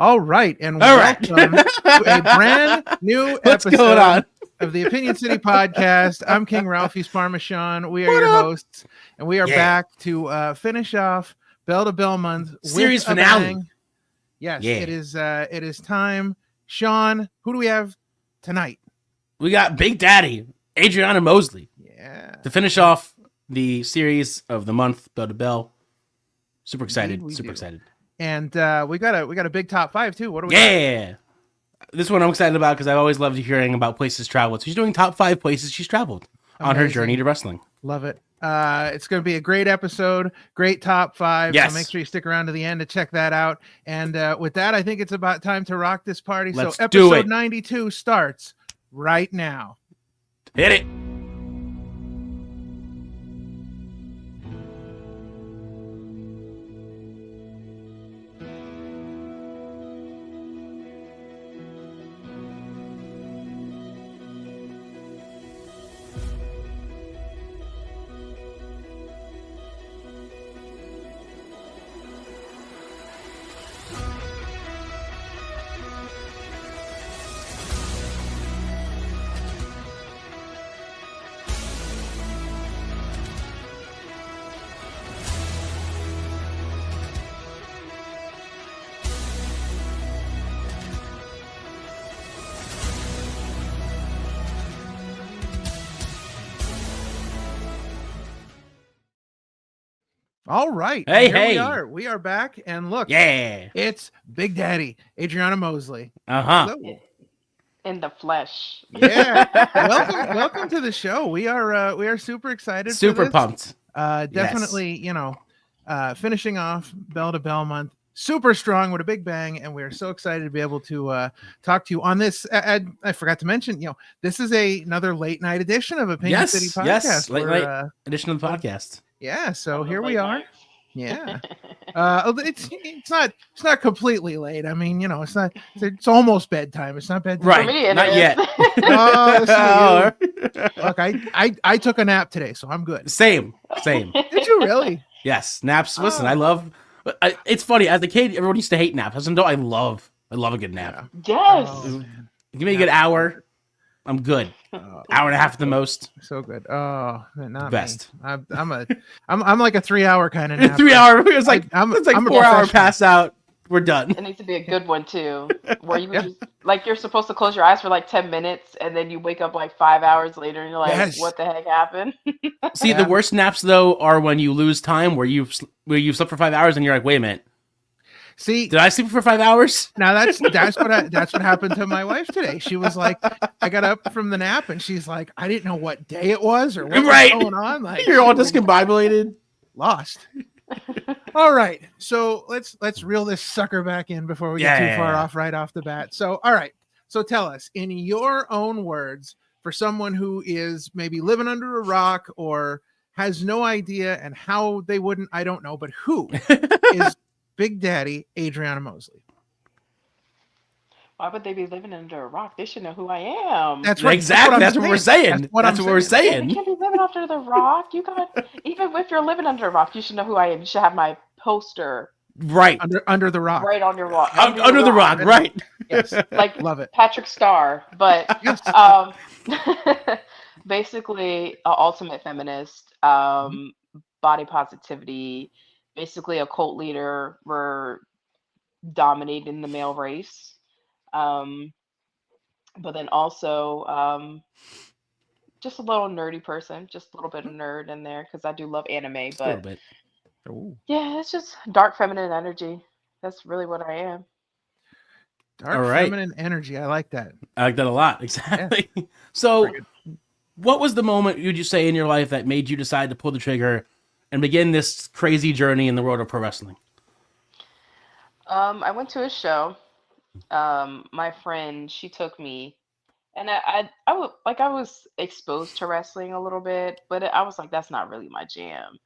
All right, and All right. welcome to a brand new What's episode going on? of the Opinion City Podcast. I'm King Ralphie Parmesan. We are What your up? hosts, and we are Yeah. back to finish off Bell to Bell month Series with a finale. bang. Yes, Yeah. it is time. Sean, who do we have tonight? We got Big Daddy, Adriana Mosley, Yeah, to finish off the series of the month, Bell to Bell. Super excited. Indeed we Super do. excited. and we got a big top 5 too. What do we? got? Yeah. This one I'm excited about because I always loved hearing about places traveled. So she's doing top 5 places she's traveled on her Amazing. journey to wrestling. Love it. It's going to be a great episode, great top 5. Yes. So make sure you stick around to the end to check that out. And with that, I think it's about time to rock this party. Let's so do episode it. 92 starts right now. Hit it. All right. Hey, and here hey. we are. We are back. And look, Yeah. it's Big Daddy, Adriana Mosley. Uh-huh. Hello. In the flesh. Yeah. welcome to the show. We are super excited. Super for this. pumped. Definitely, finishing off Bell to Bell month super strong with a big bang, and we're so excited to be able to talk to you on this. I forgot to mention, this is another late night edition of Opinion Yes, City Podcast. yes, late We're, night. Edition of the podcast. yeah, so On the here we late are. night. Yeah. It's not completely late. I mean, it's almost bedtime. It's not bedtime. Right. For me, it Not is. yet. Oh, listen to Oh. you. Look, I took a nap today, so I'm good. Same. Did you really? Yes, naps. Listen, Oh. I love. It's funny. As a kid, everyone used to hate naps. As an adult, I love a good nap. Yes. Oh, man. Give me a good hour. I'm good. Oh, Hour and a half at the most. so good. Oh, not Best. me. I'm like a 3-hour kind of nap. 3 hour. It's like I'm a a 4 hour professional. pass out. We're done. It needs to be a good one too, where you Yeah. just like you're supposed to close your eyes for like 10 minutes and then you wake up like 5 hours later and you're like, Yes. what the heck happened? See, Yeah. the worst naps though are when you lose time, where you slept for 5 hours and you're like, wait a minute, See, did I sleep for 5 hours? now that's what happened to my wife today. She was like, I got up from the nap and she's like, I didn't know what day it was or what Right. was going on. Like You're all she was discombobulated. lost. All right, so let's reel this sucker back in before we get too far off right off the bat. So, all right, so tell us in your own words, for someone who is maybe living under a rock or has no idea and how they wouldn't, I don't know, but who is Big Daddy Adriana Mosley? Why would they be living under a rock? They should know who I am. That's right. Exactly. That's what we're saying. That's what That's I'm what we're saying. You saying. can't be living under the rock. You got even if you're living under a rock, you should know who I am. You should have my poster Right. Under the rock. right on your wall. Under the rock. Right. Yes. Like Love it. Patrick Starr, but Yes. basically a ultimate feminist, body positivity, basically a cult leader. We're dominating the male race, but then also just a little nerdy person, just a little bit of nerd in there because I do love anime. Just a little But bit. Ooh, yeah, it's just dark feminine energy. That's really what I am. dark All right. feminine energy. I like that. I like that a lot. Exactly. So, Very what was the moment would you say in your life that made you decide to pull the trigger and begin this crazy journey in the world of pro wrestling? I went to a show. My friend, she took me, and I was exposed to wrestling a little bit, but I was like, that's not really my jam.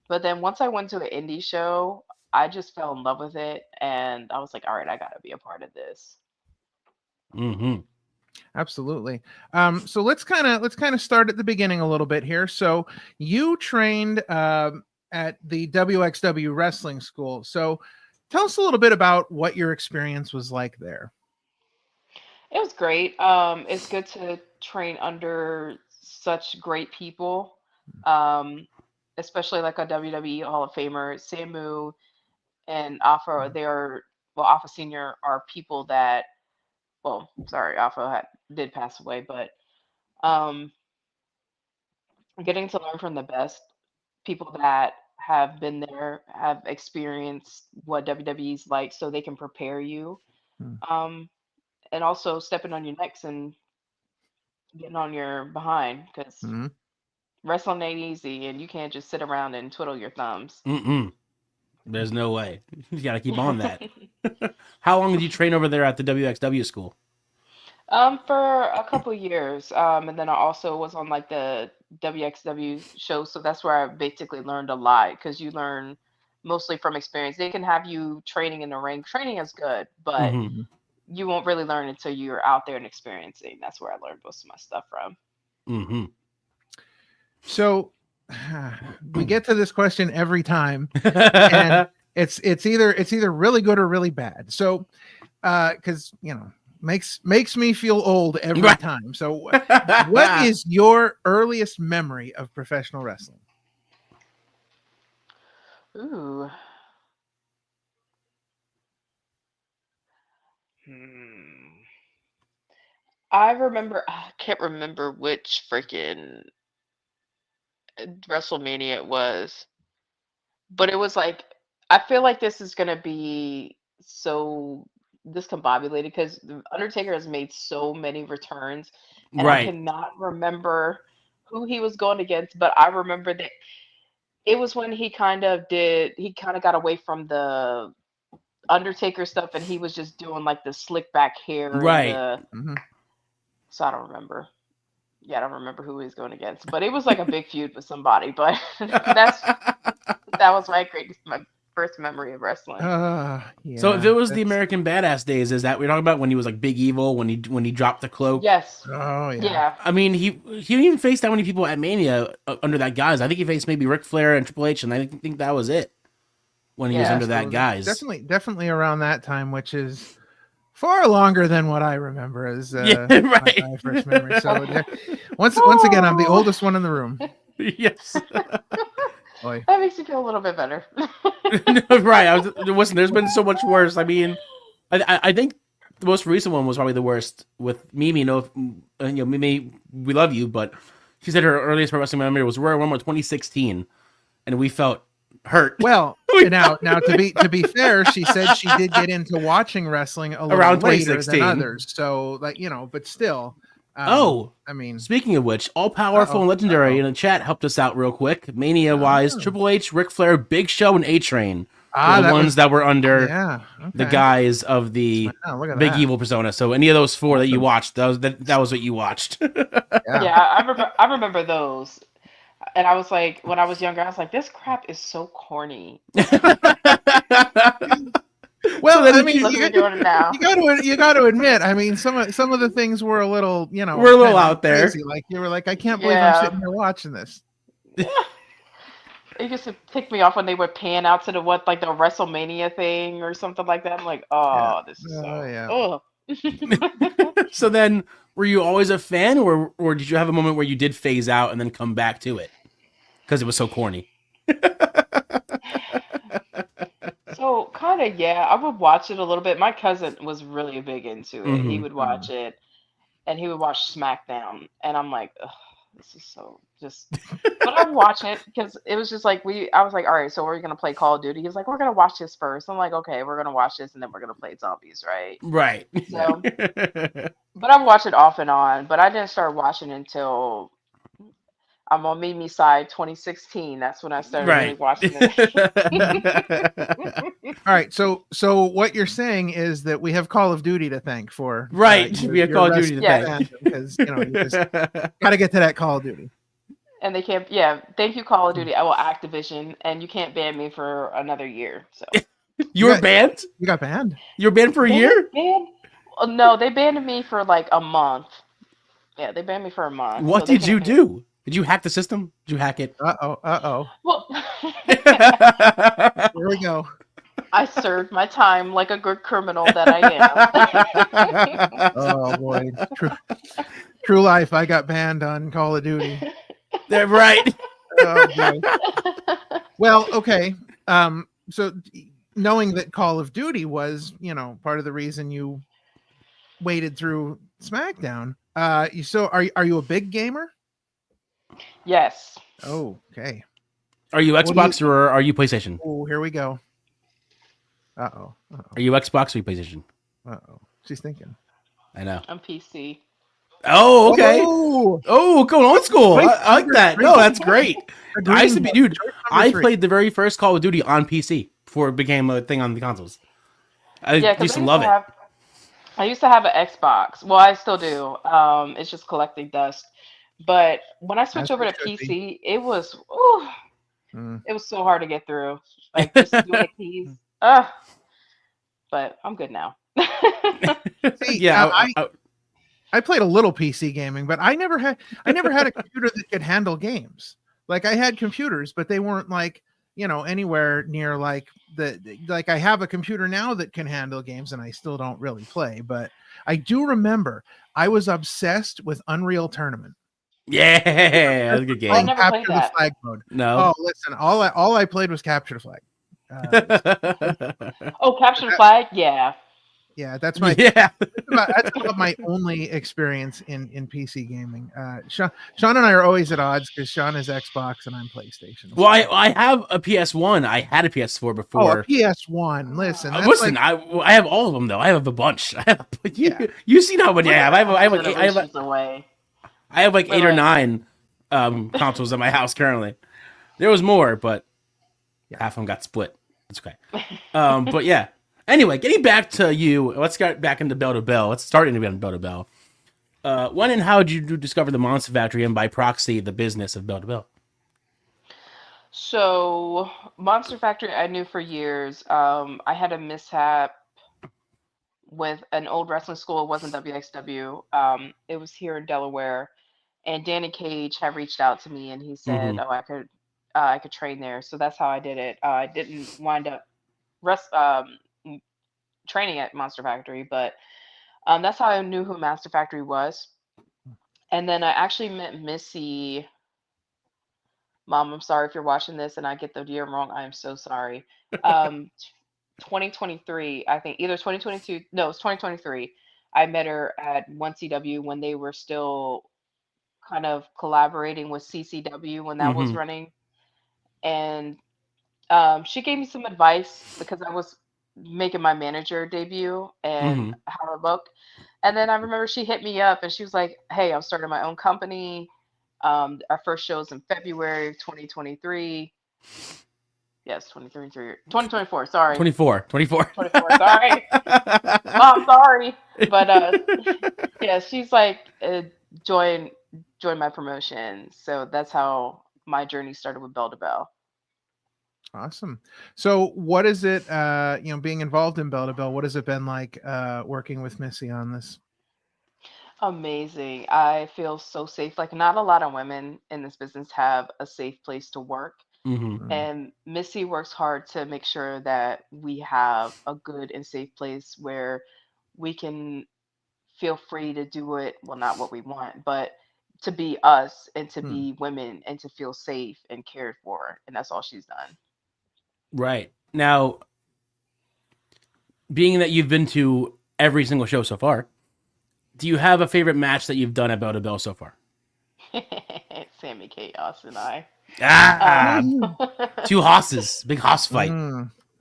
But then once I went to the indie show, I just fell in love with it, and I was like, all right, I gotta be a part of this. Mm-hmm. Absolutely. So let's kind of start at the beginning a little bit here. So you trained at the WXW Wrestling School. So tell us a little bit about what your experience was like there. It was great. It's good to train under such great people, um, especially like a WWE Hall of Famer, Samu and Alpha. They are well, Alpha Senior are people that well, sorry, did pass away, but um, getting to learn from the best people that have been there, have experienced what WWE's like, so they can prepare you. Um, and also stepping on your necks and getting on your behind because Mm-hmm. wrestling ain't easy and you can't just sit around and twiddle your thumbs. Mm-mm. There's no way. You got to keep on that. How long did you train over there at the WXW school? For a couple years. And then I also was on like the WXW show, so that's where I basically learned a lot because you learn mostly from experience. They can have you training in the ring. Training is good, but Mm-hmm. you won't really learn until you're out there and experiencing. That's where I learned most of my stuff from. Mm-hmm. So we get to this question every time, and it's either really good or really bad. So because makes me feel old every Right. time. So what is your earliest memory of professional wrestling? Ooh. Hmm. I remember, I can't remember which freaking WrestleMania it was, but it was like, I feel like this is gonna be so discombobulated because the Undertaker has made so many returns, and I Right. cannot remember who he was going against, but I remember that it was when he kind of got away from the Undertaker stuff, and he was just doing like the slick back hair and Right. Mhm. so I don't remember. Yeah, I don't remember who he was going against, but it was like a big feud with somebody. But that was my first memory of wrestling. Yeah, So if it was the that's- American Badass days, is that we're talking about when he was like Big Evil, when he dropped the cloak? Yes. Oh yeah. Yeah. I mean, he didn't even face that many people at Mania under that guise. I think he faced maybe Ric Flair and Triple H, and I think that was it when he was Yeah, under that So guise. definitely around that time, which is far longer than what I remember as Yeah, my right. first memory. So once again, I'm the oldest one in the room. Yes. Boy. That makes me feel a little bit better. No, right. Listen, there's been so much worse. I mean, I think the most recent one was probably the worst with Mimi. Mimi, we love you, but she said her earliest pro wrestling memory was Royal Rumble 2016, and we felt hurt. Well, now to be fair, she said she did get into watching wrestling a little Around later 2016. than others. So but still. I mean, Speaking of which, all powerful and legendary in the chat helped us out real quick. Mania wise, Triple H, Ric Flair, Big Show, and A Train were the ones that were under the guise of the look at Big that. Evil persona. So any of those four that you watched, that was what you watched. Yeah, I remember those. And I was like, when I was younger, I was like, this crap is so corny. Well, So then I mean, Look at me doing it now. you got to admit, I mean, some of the things were a little, We're a little kinda out there. crazy. Like you were like, I can't believe Yeah. I'm sitting here watching this. It used to tick me off when they would pan out to the WrestleMania thing or something like that. I'm like, oh, this is so. Oh, Ugh. So then, were you always a fan, or did you have a moment where you did phase out and then come back to it because it was so corny? So kind of, yeah, I would watch it a little bit. My cousin was really big into it. He Mhm. would watch it, and he would watch SmackDown, and I'm like, ugh, this is so just. But I'd watch it because it was just like I was like, all right, so we're gonna play Call of Duty. He was like, we're gonna watch this first. I'm like, okay, we're gonna watch this, and then we're gonna play zombies, right? Right. So, but I watch it off and on. But I didn't start watching until I'm on Mimi side 2016. That's when I started really Right. watching it. All right, so what you're saying is that we have Call of Duty to thank for Right, we have Call of Duty to thank. because you just got to get to that Call of Duty. And they can't. Yeah, thank you, Call of Duty. I will Activision, and you can't ban me for another year. So You were banned? You got banned? You were banned for a year? No, they banned me for like a month. Yeah, they banned me for a month. What so they did you can't ban- do? Did you hack the system? Did you hack it? Uh oh. Well, Here we go. I served my time like a good criminal that I am. Oh boy, true life. I got banned on Call of Duty. They're right. Oh boy. Well, okay. So knowing that Call of Duty was, part of the reason you waded through SmackDown, are you a big gamer? Yes. Oh, okay. Are you Xbox or are you PlayStation? Oh, here we go. Uh-oh. Are you Xbox or you PlayStation? Uh-oh. She's thinking. I know. I'm PC. Oh, okay. Oh, Going old school. I like that. No, that's great. I used to be, dude. I three. played the very first Call of Duty on PC before it became a thing on the consoles. I used to love it. I used to have an Xbox. Well, I still do. It's just collecting dust. But when I switched over to PC, it was it was so hard to get through. Like just doing the keys. But I'm good now. See, Yeah, I played a little PC gaming, but I never had a computer that could handle games. Like I had computers, but they weren't like, anywhere near like I have a computer now that can handle games, and I still don't really play. But I do remember I was obsessed with Unreal Tournament. yeah, that's a good game. I never played Capture that. the Flag mode. No. Oh, listen, all I played was Capture the Flag. Capture the Flag, yeah. Yeah, that's my that's about my only experience in PC gaming. Sean and I are always at odds because Sean is Xbox and I'm PlayStation. Well, I have a PS1. I had a PS4 before. Oh, a PS1. Listen, listen. I have all of them though. I have a bunch. You've seen how many I have. I have like 8 or 9 consoles in my house currently. There was more, but half of them got split. That's okay. But yeah. Anyway, getting back to you, let's get back into Bell to Bell. Let's start into Bell to Bell. When and how did you discover the Monster Factory and by proxy the business of Bell to Bell? So Monster Factory, I knew for years. I had a mishap with an old wrestling school. It wasn't WXW. It was here in Delaware, and Danny Cage had reached out to me, and he said, "Oh, I could train there." So that's how I did it. I didn't wind up training at Monster Factory, but that's how I knew who Monster Factory was. And then I actually met Missy. Mom, I'm sorry if you're watching this and I get the year wrong. I am so sorry. 2023, I think either 2022. No, it's 2023. I met her at 1CW when they were still kind of collaborating with CCW when that was running. And she gave me some advice because I was making my manager debut and how to look. And then I remember she hit me up and she was like, "Hey, I'm starting my own company. Our first show is in February of 2023." Yes, 2024. Sorry. 24. Sorry. Mom, sorry. But yeah, she's like, join my promotion. So that's how my journey started with Bell to Bell. Awesome. So what is it, being involved in Bell to Bell, what has it been like working with Missy on this? Amazing. I feel so safe. Like not a lot of women in this business have a safe place to work. And Missy works hard to make sure that we have a good and safe place where we can feel free to do it. Well, not what we want, but to be us and to be women and to feel safe and cared for. And that's all she's done. Right. Now, being that you've been to every single show so far, do you have a favorite match that you've done at Bell to Bell so far? Sammy Chaos and I. Two hosses, big hoss fight.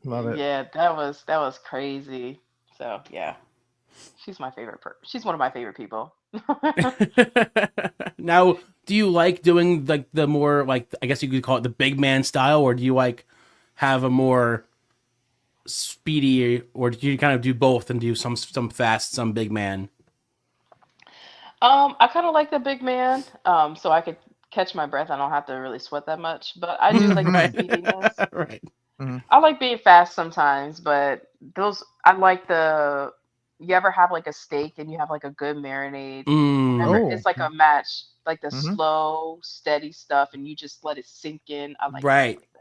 Love it. Yeah, that was crazy. So yeah, she's my favorite. She's one of my favorite people. Now, do you like doing like the more like I guess you could call it the big man style, or do you like have a more speedy, or do you kind of do both and do some fast, some big man? I kind of like the big man, so I could catch my breath. I don't have to really sweat that much, but I do like the speediness. Right. I like being fast sometimes, but I like you ever have like a steak and you have like a good marinade? It's like a match, like the slow, steady stuff, and you just let it sink in. I like right. Like that.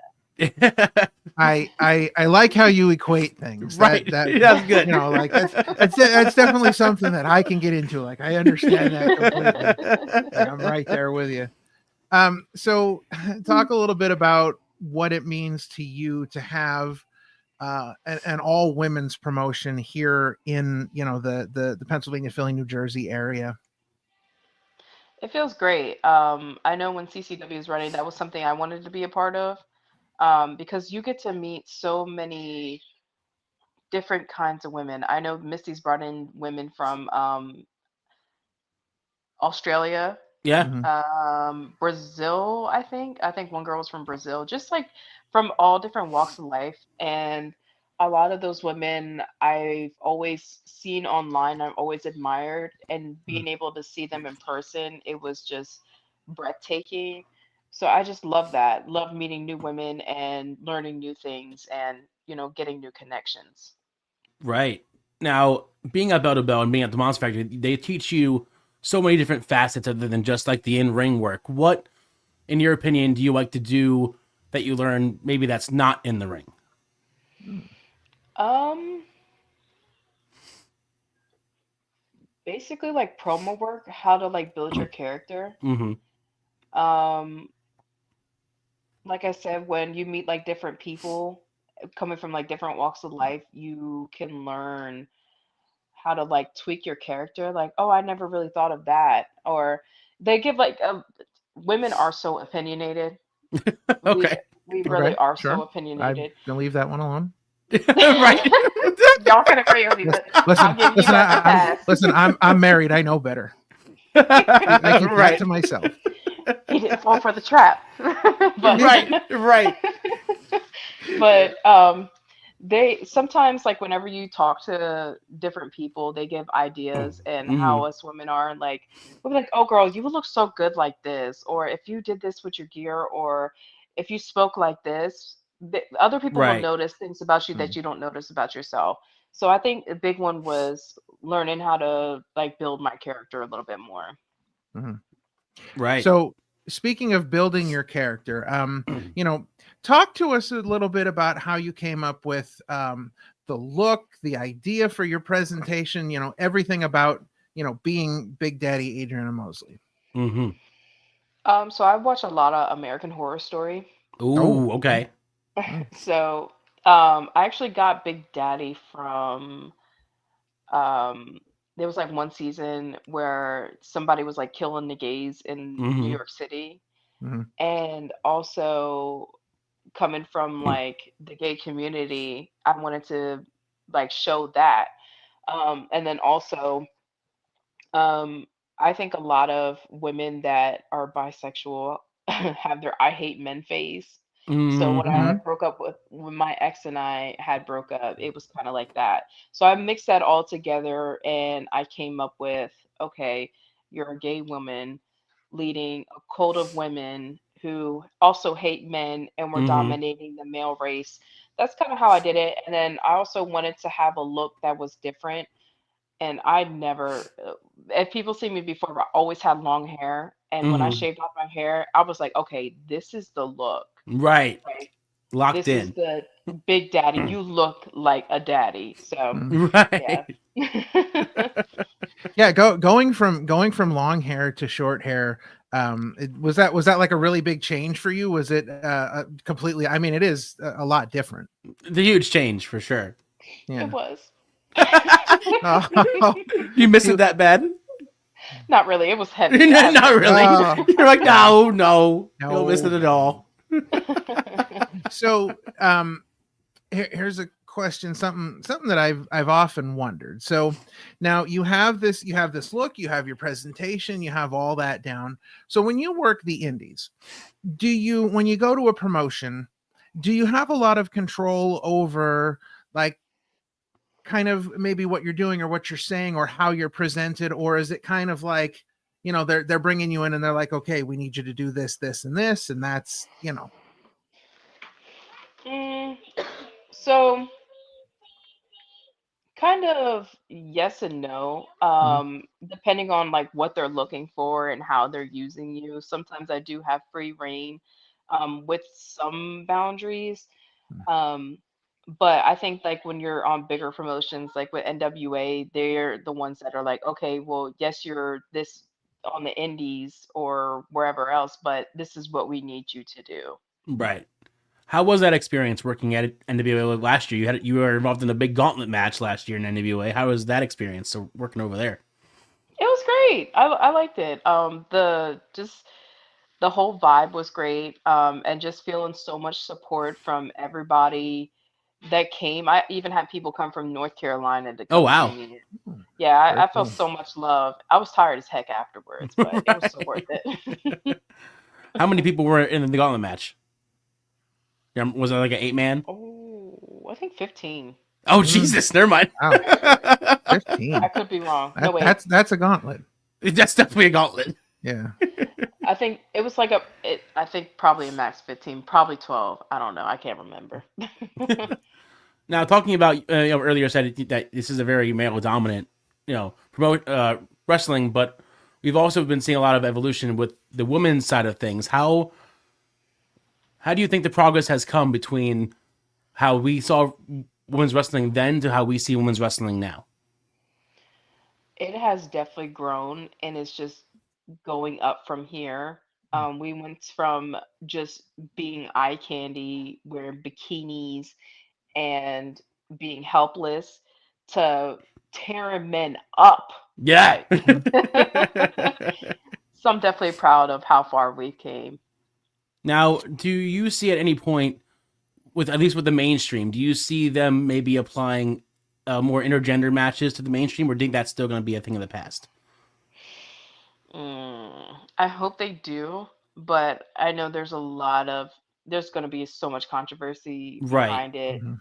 I like how you equate things. Right. That's good. You know, like that's definitely something that I can get into. Like I understand that completely. Like, I'm right there with you. So talk a little bit about what it means to you to have an all women's promotion here in, you know, the Pennsylvania, Philly, New Jersey area. It feels great. I know when CCW is running, that was something I wanted to be a part of, because you get to meet so many different kinds of women. I know Misty's brought in women from Australia, Yeah. Mhm. Brazil, I think. I think one girl was from Brazil, just like from all different walks of life. And a lot of those women I've always seen online, I've always admired, and Mhm. being able to see them in person, it was just breathtaking. So I just love that. Love meeting new women and learning new things and, getting new connections. Right. Now, being at Bell to Bell and being at the Monster Factory, they teach you so many different facets other than just like the in ring work. What, in your opinion, do you like to do that you learn maybe that's not in the ring? Um, Basically like promo work, how to like build your character. Mm-hmm. Um, like I said, when you meet like different people coming from like different walks of life, you can learn how to like tweak your character. Like, oh, I never really thought of that. Or they give like women are so opinionated. We Okay. we really Okay, are so sure. I'm opinionated. gonna leave that one alone. Right. Y'all can agree with me, Listen, but I'll listen, give you listen. guys a I'm pass. listen. I'm married. I know better. I keep that Right. to myself. He didn't fall for the trap. but Right. Right. but they sometimes like whenever you talk to different people, they give ideas and Mm-hmm. how us women are, and like we'll be like, oh girl, you would look so good like this, or if you did this with your gear, or if you spoke like this, other people will Right. notice things about you that Mm, you don't notice about yourself. So I think a big one was learning how to like build my character a little bit more. mhm. Right. So, speaking of building your character, you know, talk to us a little bit about how you came up with the look, the idea for your presentation. You know, everything about, you know, being Big Daddy Adriana Mosley. Mm-hmm. So I watch a lot of American Horror Story. Oh, Ooh. okay. Okay. Mm, So, I actually got Big Daddy from um there was like one season where somebody was like killing the gays in New Mm-hmm. York City, mhm, and also coming from like the gay community, I wanted to like show that. And then also, um I think a lot of women that are bisexual have their I hate men phase. So when I Mm-hmm. mhm, like broke up with when my ex and I had broke up, it was kind of like that. So I mixed that all together and I came up with, okay, you're a gay woman leading a cult of women who also hate men and were Mm-hmm. dominating the male race. That's kind of how I did it. And then I also wanted to have a look that was different, and I never, if people see me before, I always had long hair. And when I Mm-hmm. shaved off my hair, I was like, okay, this is the look. Right. Like, Locked this is in. the big daddy. You look like a daddy. So, mhm. yeah. Right. Yeah, going from long hair to short hair. Was that like a really big change for you? Was it completely? I mean, it is a lot different. The huge change for sure. It Yeah. was. Oh, You miss it you, that bad? Not really. It was heavy. I have Not heavy really. hair. oh, You're like, yeah. no, no, you don't miss it No. at all. So, here's a question, something that I've often wondered. So now you have this look, you have your presentation, you have all that down. So when you work the indies, when you go to a promotion, do you have a lot of control over, like, kind of maybe what you're doing or what you're saying or how you're presented, or is it kind of like, you know, they're bringing you in and they're like, okay, we need you to do this, this, and this, and that's, you know. Mm, so kind of yes and no. Mhm, Depending on like what they're looking for and how they're using you. Sometimes I do have free reign with some boundaries. Mm. Um, but I think like when you're on bigger promotions, like with NWA, they're the ones that are like, okay, well, yes, you're this on the indies or wherever else, but this is what we need you to do. Right. How was that experience working at NWA last year? You were involved in a big gauntlet match last year in NWA. How was that experience? So working over there. It was great. I liked it. The just the whole vibe was great. And just feeling so much support from everybody that came. I even had people come from North Carolina to Oh come see wow. me. Hmm, Yeah, very I felt cool. so much love. I was tired as heck afterwards, but it was so worth it. How many people were in the gauntlet match? Yeah, was it like an 8-man? Oh, I think 15. Oh Mm, Jesus, never mind. wow, I 15. could be wrong. No, wait. That's a gauntlet. That's definitely a gauntlet. Yeah. I think it was like I think probably a max 15, probably 12. I don't know. I can't remember. Now, talking about earlier said that this is a very male dominant, promote wrestling, but we've also been seeing a lot of evolution with the women's side of things. How do you think the progress has come between how we saw women's wrestling then to how we see women's wrestling now? It has definitely grown and it's just going up from here. We went from just being eye candy, wearing bikinis and being helpless to tearing men up. Yeah. Like, so I'm definitely proud of how far we came. Now, do you see at any point, with at least with the mainstream, do you see them maybe applying more intergender matches to the mainstream, or do you think that's still going to be a thing of the past? I hope they do, but I know there's going to be so much controversy Right. behind it Mhm.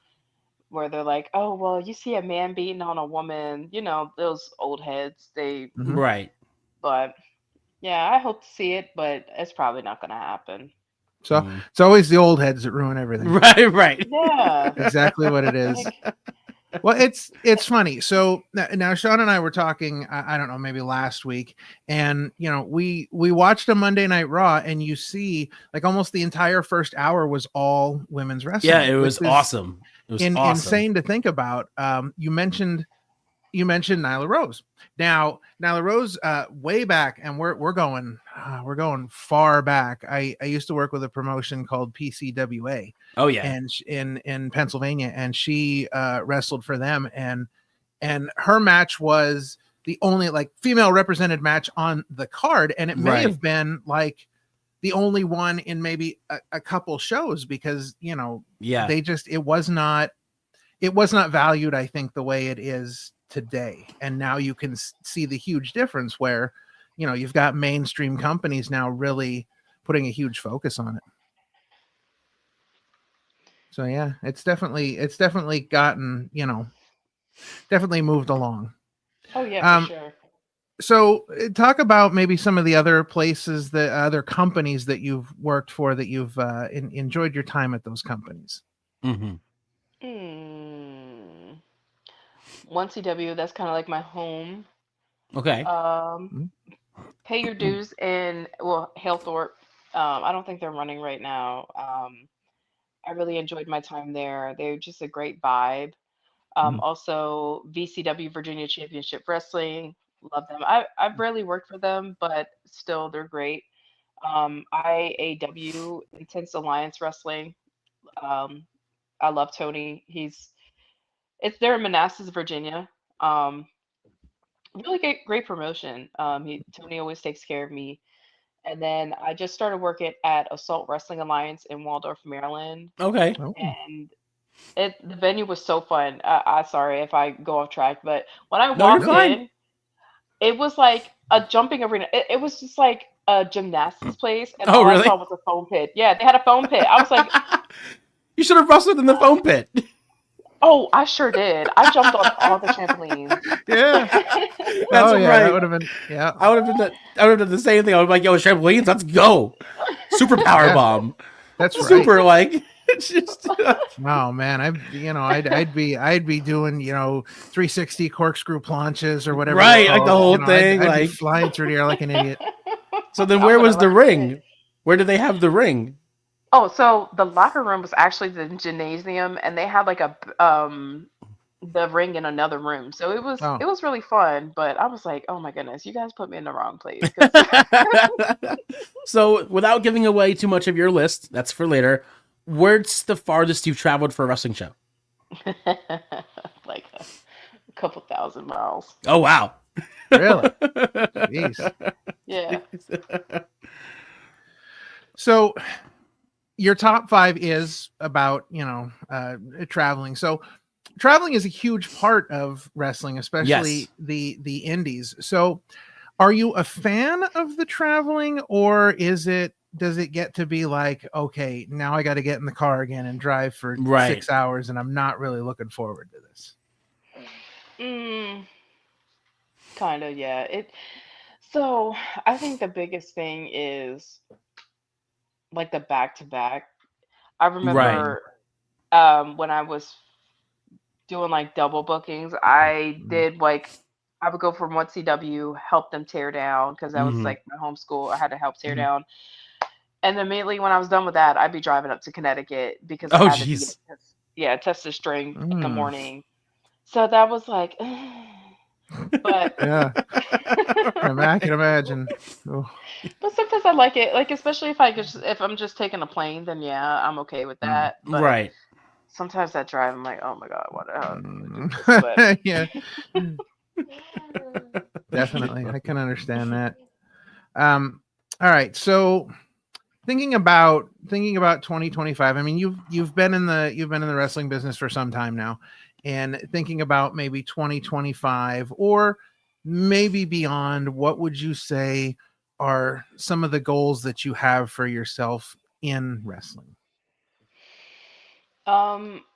where they're like, oh, well, you see a man beating on a woman, those old heads, Mhm. Right. but yeah, I hope to see it, but it's probably not going to happen. So it's always the old heads that ruin everything. Right. Yeah. Exactly what it is. Like, Well, it's funny. So now Sean and I were talking. I don't know, maybe last week, and we watched a Monday Night Raw, and you see like almost the entire first hour was all women's wrestling. Yeah, it was which is awesome. It was awesome. insane to think about. You mentioned Nyla Rose. Now Nyla Rose, way back, and we're going far back. I used to work with a promotion called PCWA. Oh yeah. And in Pennsylvania, and she wrestled for them, and her match was the only like female represented match on the card, and it may Right. have been like the only one in maybe a couple shows because Yeah. it was not valued, I think, the way it is today. And now you can see the huge difference where you've got mainstream companies now really putting a huge focus on it. So yeah, it's definitely gotten, definitely moved along. oh yeah, for sure. So talk about maybe some of the other places, the other companies that you've worked for, that you've enjoyed your time at those companies. Mm-hmm. Hmm. 1CW, that's kind of like my home. Okay. Pay Your Dues in, well, Halethorpe. I don't think they're running right now. I really enjoyed my time there. They're just a great vibe. Also, VCW, Virginia Championship Wrestling, love them. I've rarely worked for them, but still, they're great. IAW, Intense Alliance Wrestling. Um, I love Tony. They're in Manassas, Virginia. Um, really great promotion. Tony always takes care of me. And then I just started working at Assault Wrestling Alliance in Waldorf, Maryland, Okay. Oh, and the venue was so fun. I sorry if I go off track, but when I No, you're walked fine. in, it was like a jumping arena. It was just like a gymnastics place, and Oh, all I really? saw was a foam pit. Yeah, they had a foam pit. I was like, You should have wrestled in the foam pit. oh, I sure did. I jumped on all the trampolines. yeah. That's yeah, right. that would have been, yeah. I would have done the same thing. I was like, yo, trampolines, let's go. Super power Yeah. bomb. That's right. Super like it's just Oh man, I'd be doing 360 corkscrew planches or whatever. Right, they're like the called. whole thing, I'd be like- flying through the air like an idiot. So then I'm where gonna was the learn it. ring? Where did they have the ring? Oh, so the locker room was actually the gymnasium, and they had like the ring in another room. So Oh, it was really fun. But I was like, oh my goodness, you guys put me in the wrong place. Because So, without giving away too much of your list, that's for later. Where's the farthest you've traveled for a wrestling show? like a couple thousand miles. Oh wow. really? Jeez. Yeah. So your top five is about, traveling. So traveling is a huge part of wrestling, especially Yes. the indies. So are you a fan of the traveling, or does it get to be like, okay, now I got to get in the car again and drive for Right. 6 hours and I'm not really looking forward to this? Mm, kind of, yeah. So I think the biggest thing is like the back to back. I Right. remember when I was doing like double bookings, I Mm. did like I would go from one CW, help them tear down because that was Hmm. like my home school. I had to help tear Mhm. down. And immediately when I was done with that, I'd be driving up to Connecticut because I Oh had to be jeez. test the string in the Mm. morning. So that was like, but Yeah, I can imagine. Oh. but sometimes I like it. Like especially if I'm just taking a plane, then yeah, I'm okay with Mm. that. But Right. sometimes that drive, I'm like, oh my god, what the hell am I gonna do Mm. this? But Yeah, definitely. I can understand that. Um, all right. So thinking about 2025. I mean, you've been in the wrestling business for some time now, and thinking about maybe 2025 or maybe beyond, what would you say are some of the goals that you have for yourself in wrestling?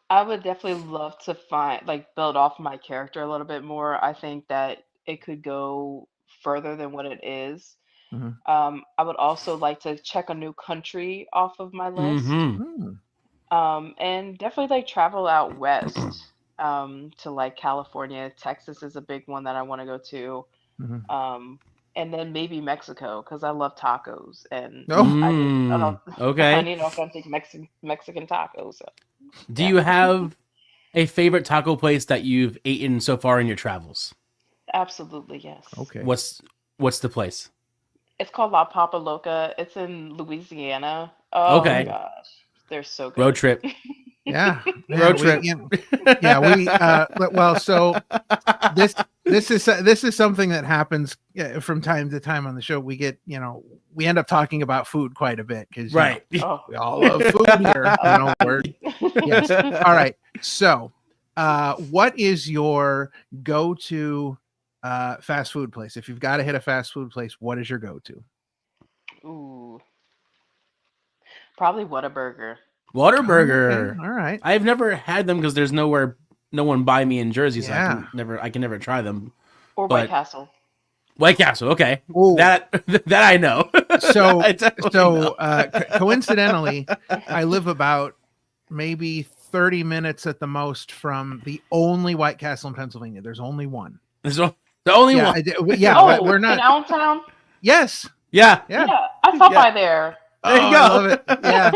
I would definitely love to find like build off my character a little bit more. I think that it could go further than what it is. Mhm. I would also like to check a new country off of my list. Hmm. Mm. And definitely like travel out west, to like California. Texas is a big one that I want to go to. Mhm. Um, and then maybe Mexico because I love tacos and Oh, I need Mm. I Okay. need authentic Mexican tacos. So Do yeah, you have a favorite taco place that you've eaten so far in your travels? absolutely yes. okay. What's the place? It's called La Papa Loca. It's in Louisiana. Oh my Okay. Oh, gosh, they're so Road good. trip. yeah, Road man. trip. Well, so this this is something that happens from time to time on the show. We end up talking about food quite a bit because Right. Oh, we all love food here. oh. We're yes. All right. So, what is your go-to fast food place? If you've got to hit a fast food place, what is your go-to? Ooh, probably Whataburger. Oh, okay. Whataburger. All right. I've never had them because there's no one by me in Jersey, so Yeah. I can never try them. Or White But Castle. White Castle, okay, Oh, that that I know. so I definitely know. coincidentally, I live about maybe 30 minutes at the most from the only White Castle in Pennsylvania. There's only one. There's the only Yeah, one. Oh, we're in not. Allentown? Yes. Yeah, Yeah. Yeah, I stopped Yeah. by there. there you Oh, go. I love it. Yeah.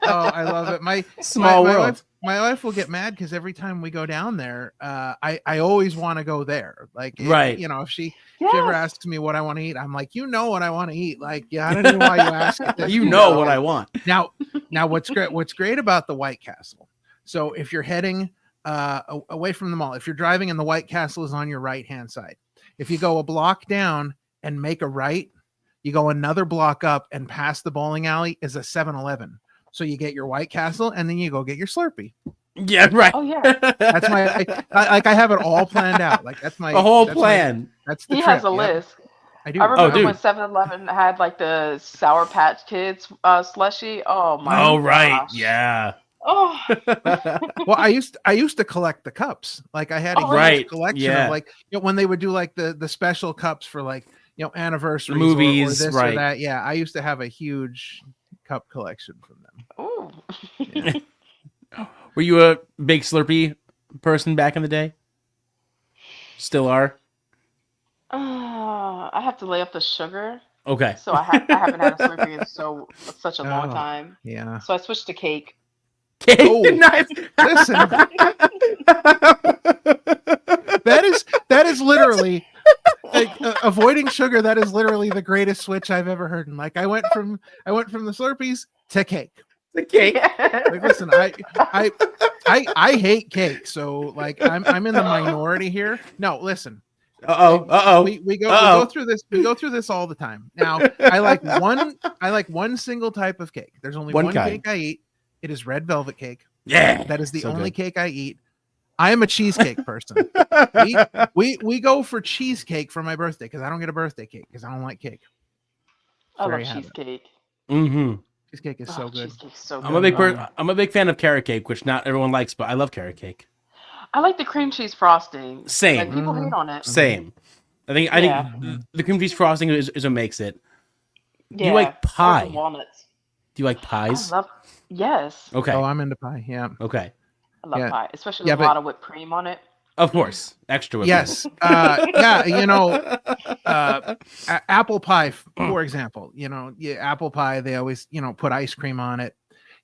Oh, I love it. Small My world. wife will get mad because every time we go down there, I always want to go there. Like, Right. if she ever Yes. asks me what I want to eat, I'm like, what I want to eat. Like, yeah, I don't even know why you ask at this You point. know what I want. Now, what's great about the White Castle. So if you're heading away from the mall, if you're driving and the White Castle is on your right hand side, if you go a block down and make a right, you go another block up and past the bowling alley is a 7-Eleven. So you get your White Castle and then you go get your Slurpee. Yeah, right. Oh yeah. That's I have it all planned out. Like that's my A whole that's plan. that's the He trip. has a Yep, list. I do. I remember dude. when 7-Eleven had like the Sour Patch Kids slushy. Oh my Oh right, gosh. yeah. Oh, Well, I used to collect the cups. Like I had a Oh, huge right. collection Yeah. of like when they would do like the special cups for like anniversaries Movies, or this right. or that. Yeah, I used to have a huge cup collection from them. ooh. Yeah. Were you a big Slurpee person back in the day? Still are. I have to lay off the sugar. Okay. So I haven't had a Slurpee in such a long Oh, time. yeah. So I switched to cake. Cake. Oh, Nice. listen. That is literally like, avoiding sugar. That is literally the greatest switch I've ever heard. And like I went from the Slurpees to cake. The cake. Like, listen, I hate cake, so like I'm in the minority here. No, listen, we go through this all the time. Now, I like one single type of cake. There's only One one kind. cake I eat. It is red velvet cake. Yeah. That is the So only good. cake I eat. I am a cheesecake person. We go for cheesecake for my birthday because I don't get a birthday cake because I don't like cake. I There love you have it. cheesecake. Mm-hmm. Cheesecake is so good. Cheesecake's so I'm a good. big I'm a big fan of carrot cake, which not everyone likes, but I love carrot cake. I like the cream cheese frosting. Same. Like people Mhm. hate on it. Same. I think Yeah. the cream cheese frosting is what makes it. Yeah. Do you like Or the pie? walnuts. Do you like I pies? love. Yes. Okay. Oh, I'm into pie. Yeah. Okay. I love Yeah. pie, especially Yeah, with a lot of whipped cream on it. Of course. Extra whipped Yes. Yeah. Apple pie, for example. Apple pie. They always put ice cream on it.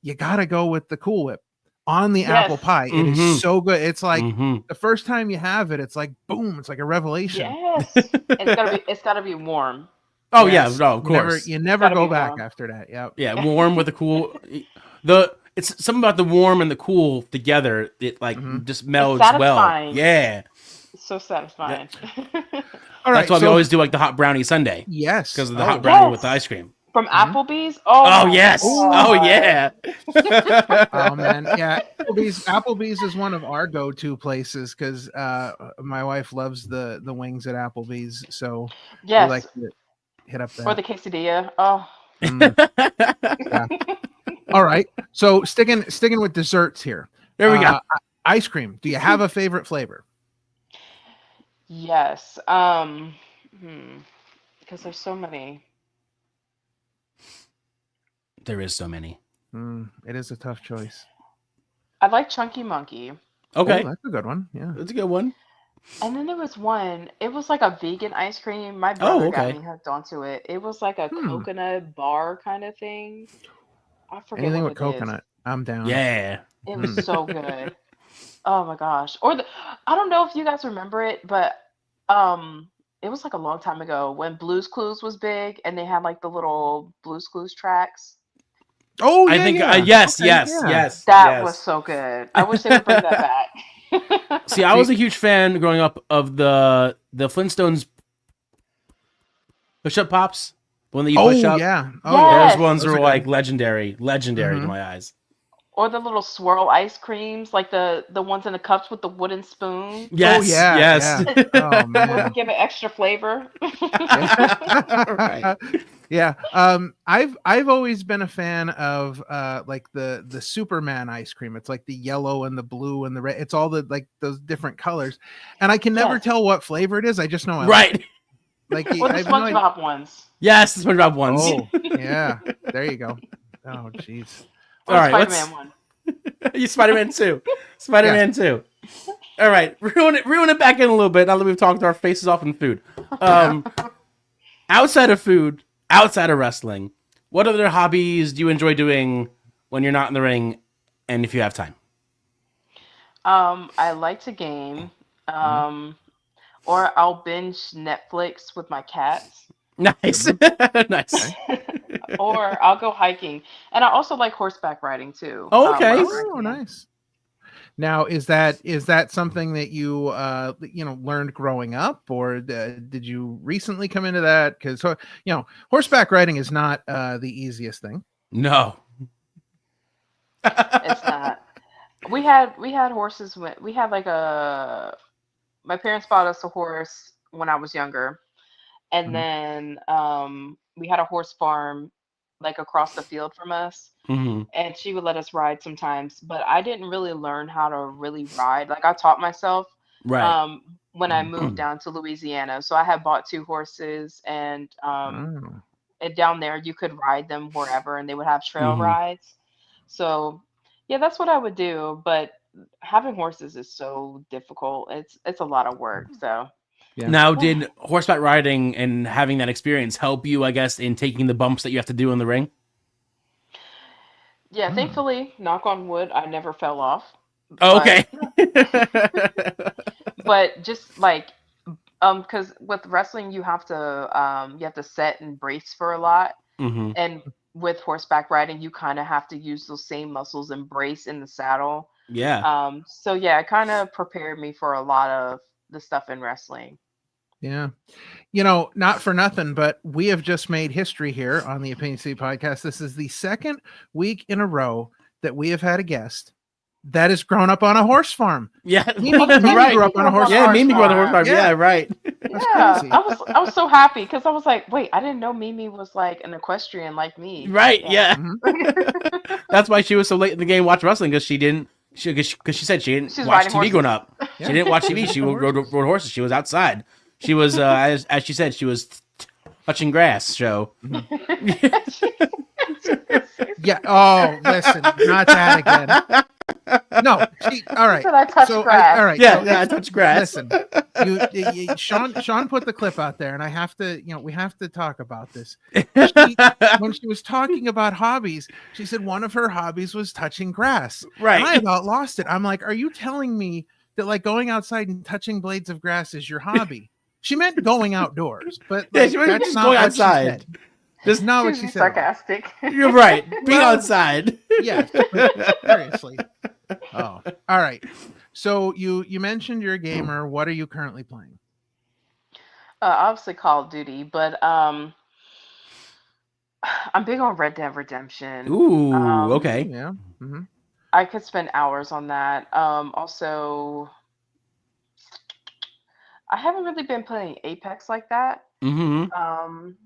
You gotta go with the Cool Whip on the Yes. apple pie. It Mhm. is so good. It's like Mhm. the first time you have it, it's like boom. It's like a revelation. Yes. It's gotta be warm. Oh Yes. yeah, no, of course. You never Gotta go be back warm. after that. Yep. Yeah, warm with the cool. It's something about the warm and the cool together. It like Mhm. just melds well. satisfying. Yeah, It's so satisfying. All right. that's why we so- always do like the hot brownie sundae Yes. because of the Oh, hot brownie yes. with the ice cream. From Mhm. Applebee's. Oh yes. Ooh. Oh yeah. Oh man, yeah. Applebee's is one of our go-to places because my wife loves the wings at Applebee's, so Yes. we like to hit up Or that. the quesadilla. Oh. All right, so sticking with desserts here. There we go. Ice cream. Do you have a favorite flavor? Yes. Because there's so many. There is so many. It is a tough choice. I like Chunky Monkey. Okay, Oh, that's a good one. Yeah. that's a good one. And then there was one, it was like a vegan ice cream. My brother got okay. me hooked onto it. It was like a Hmm. coconut bar kind of thing. I forget Anything what with it is. coconut, I'm down. Yeah. It was so good. Oh my gosh. I don't know if you guys remember it, but it was like a long time ago when Blue's Clues was big and they had like the little Blue's Clues tracks. Oh, yeah, I think yeah. yes, Okay, yes, yeah. yes. That yes. was so good. I wish they would bring that back. See, I was a huge fan growing up of the Flintstones push-up pops. The one that you Oh, push up. yeah. Oh, Yes. yeah. Those ones Those are are like good. legendary to Mhm. my eyes. Or the little swirl ice creams, like the ones in the cups with the wooden spoon. Yes, yeah, yes. yeah. Oh, That man. would give it extra flavor. Right. Yeah. I've always been a fan of like the Superman ice cream. It's like the yellow and the blue and the red. It's all the like those different colors, and I can never Yes. tell what flavor it is. I just know I Right. like Or the I have no idea. SpongeBob ones. Yes, the SpongeBob ones. Oh, yeah. There you go. Oh, jeez. Or All the right, let's- Spider-Man one. You Spider-Man 2. Spider-Man 2. All right, reel it back in a little bit now that we've talked our faces off in food. Outside of food, outside of wrestling, what other hobbies do you enjoy doing when you're not in the ring and if you have time? I like to game. Or I'll binge Netflix with my cats. Nice. Nice. Or I'll go hiking. And I also like horseback riding too. Oh, okay. when I'm Oh, working. nice. Now, is that something that you learned growing up, or did you recently come into that? Because horseback riding is not the easiest thing. No. It's not. We had horses when we had like my parents bought us a horse when I was younger. And Mhm. then we had a horse farm like across the field from us. hmm And she would let us ride sometimes, but I didn't really learn how to really ride. Like I taught myself Right. when I moved down to Louisiana. So I had bought 2 horses and Oh. down there you could ride them wherever and they would have trail Mhm. rides. So yeah, that's what I would do, but having horses is so difficult. It's a lot of work. So Yeah. Now, did horseback riding and having that experience help you, I guess, in taking the bumps that you have to do in the ring? Yeah, Mm. thankfully, knock on wood, I never fell off. Oh, But okay. but just like because with wrestling you have to set and brace for a lot, hmm and with horseback riding you kind of have to use those same muscles and brace in the saddle. Yeah. So yeah, it kind of prepared me for a lot of the stuff in wrestling. Yeah. Not for nothing, but we have just made history here on the Opinion City podcast. This is the second week in a row that we have had a guest that has grown up on a horse farm. Yeah. Mimi Right. grew up on a horse Yeah, farm. Mimi grew on the horse farm. Yeah. Yeah, right. That's Yeah, crazy. I was so happy because I was like, wait, I didn't know Mimi was like an equestrian like me. Right. Yeah. Mhm. That's why she was so late in the game watching wrestling, because she didn't. Because she said she didn't She's watch riding TV horses. growing up. Yeah. She didn't watch TV. She rode horses. She was outside. She was, as she said, she was touching grass. Show. Yeah. Oh, listen, not that again. No. All right. Said I touched So, grass. all right. Yeah, so yeah, I touch grass. Listen, Sean put the clip out there, and I have to, we have to talk about this. When she was talking about hobbies, she said one of her hobbies was touching grass. And I Right. about lost it. I'm like, are you telling me that like going outside and touching blades of grass is your hobby? She meant going outdoors, but Yeah, like, she was that's just not going what outside. She said. That's not what She's she said. sarcastic. You're right. Be Well, outside. Yes, but seriously. Oh, all right. So you mentioned you're a gamer. What are you currently playing? Obviously Call of Duty, but I'm big on Red Dead Redemption. Ooh. Um, Okay. Yeah. Hmm. I could spend hours on that. Also, I haven't really been playing Apex like that. Mm-hmm. Um,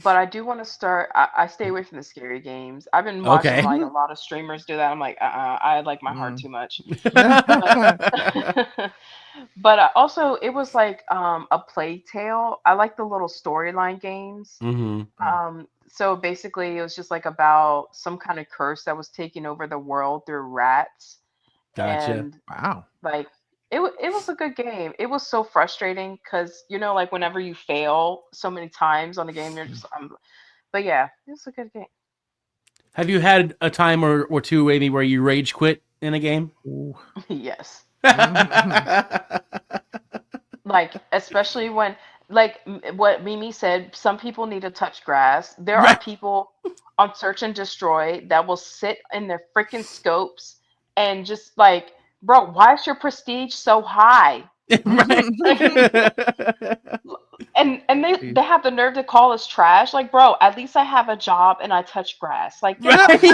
but I do want to start. I stay away from the scary games. I've been watching Okay. like a lot of streamers do that. I'm like, I like my heart Mm. too much. But also, it was like a Plague Tale. I like the little storyline games. mm-hmm. So basically, it was just like about some kind of curse that was taking over the world through rats, Gotcha. and Wow. like it was a good game. It was so frustrating because like whenever you fail so many times on the game, you're just but yeah, it was a good game. Have you had a time or two, maybe, where you rage quit in a game? Ooh. Yes. Right. Like especially when what Mimi said, some people need to touch grass. There are people on Search and Destroy that will sit in their freaking scopes and just like, bro, why is your prestige so high? And they have the nerve to call us trash. Like, bro, at least I have a job and I touch grass. Like, right. like you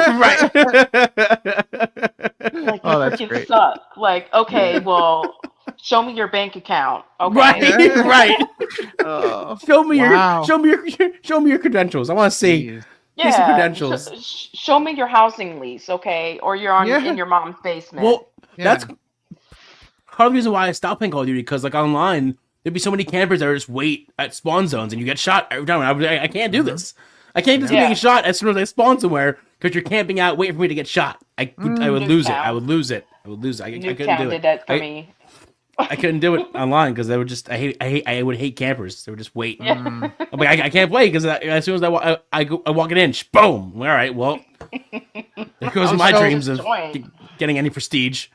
Oh, that's freaking great. suck. Like, okay, well, show me your bank account. Okay. Right. Right. Oh, Show me wow. show me your credentials. I want to see. Jeez. Here's some Yeah. credentials. Show me your housing lease, okay? Or you're Yeah. in your mom's basement. Well, Yeah. that's part of the reason why I stopped playing Call of Duty, because like online there'd be so many campers that just wait at spawn zones and you get shot every time. I can't do this. I can't just Yeah. get shot as soon as I spawn somewhere because you're camping out waiting for me to get shot. I would lose it. I would lose it. I would lose it. I couldn't do Newtown it. did that for me. I couldn't do it online because they would just. I would hate campers. They would just wait. Yeah. Mm. I'm like, I can't play because as soon as I walk it in, boom. All right, well, there goes my so- dreams of Join. getting any prestige.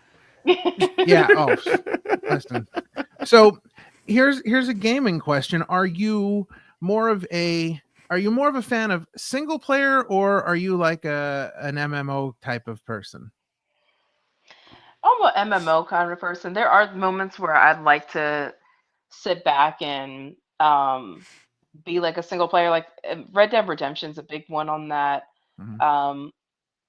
Yeah. Oh, listen. So here's a gaming question. Are you more of a fan of single player, or are you like an MMO type of person? I'm an MMO kind of person. There are moments where I'd like to sit back and be like a single player. Like Red Dead Redemption's a big one on that. Mhm.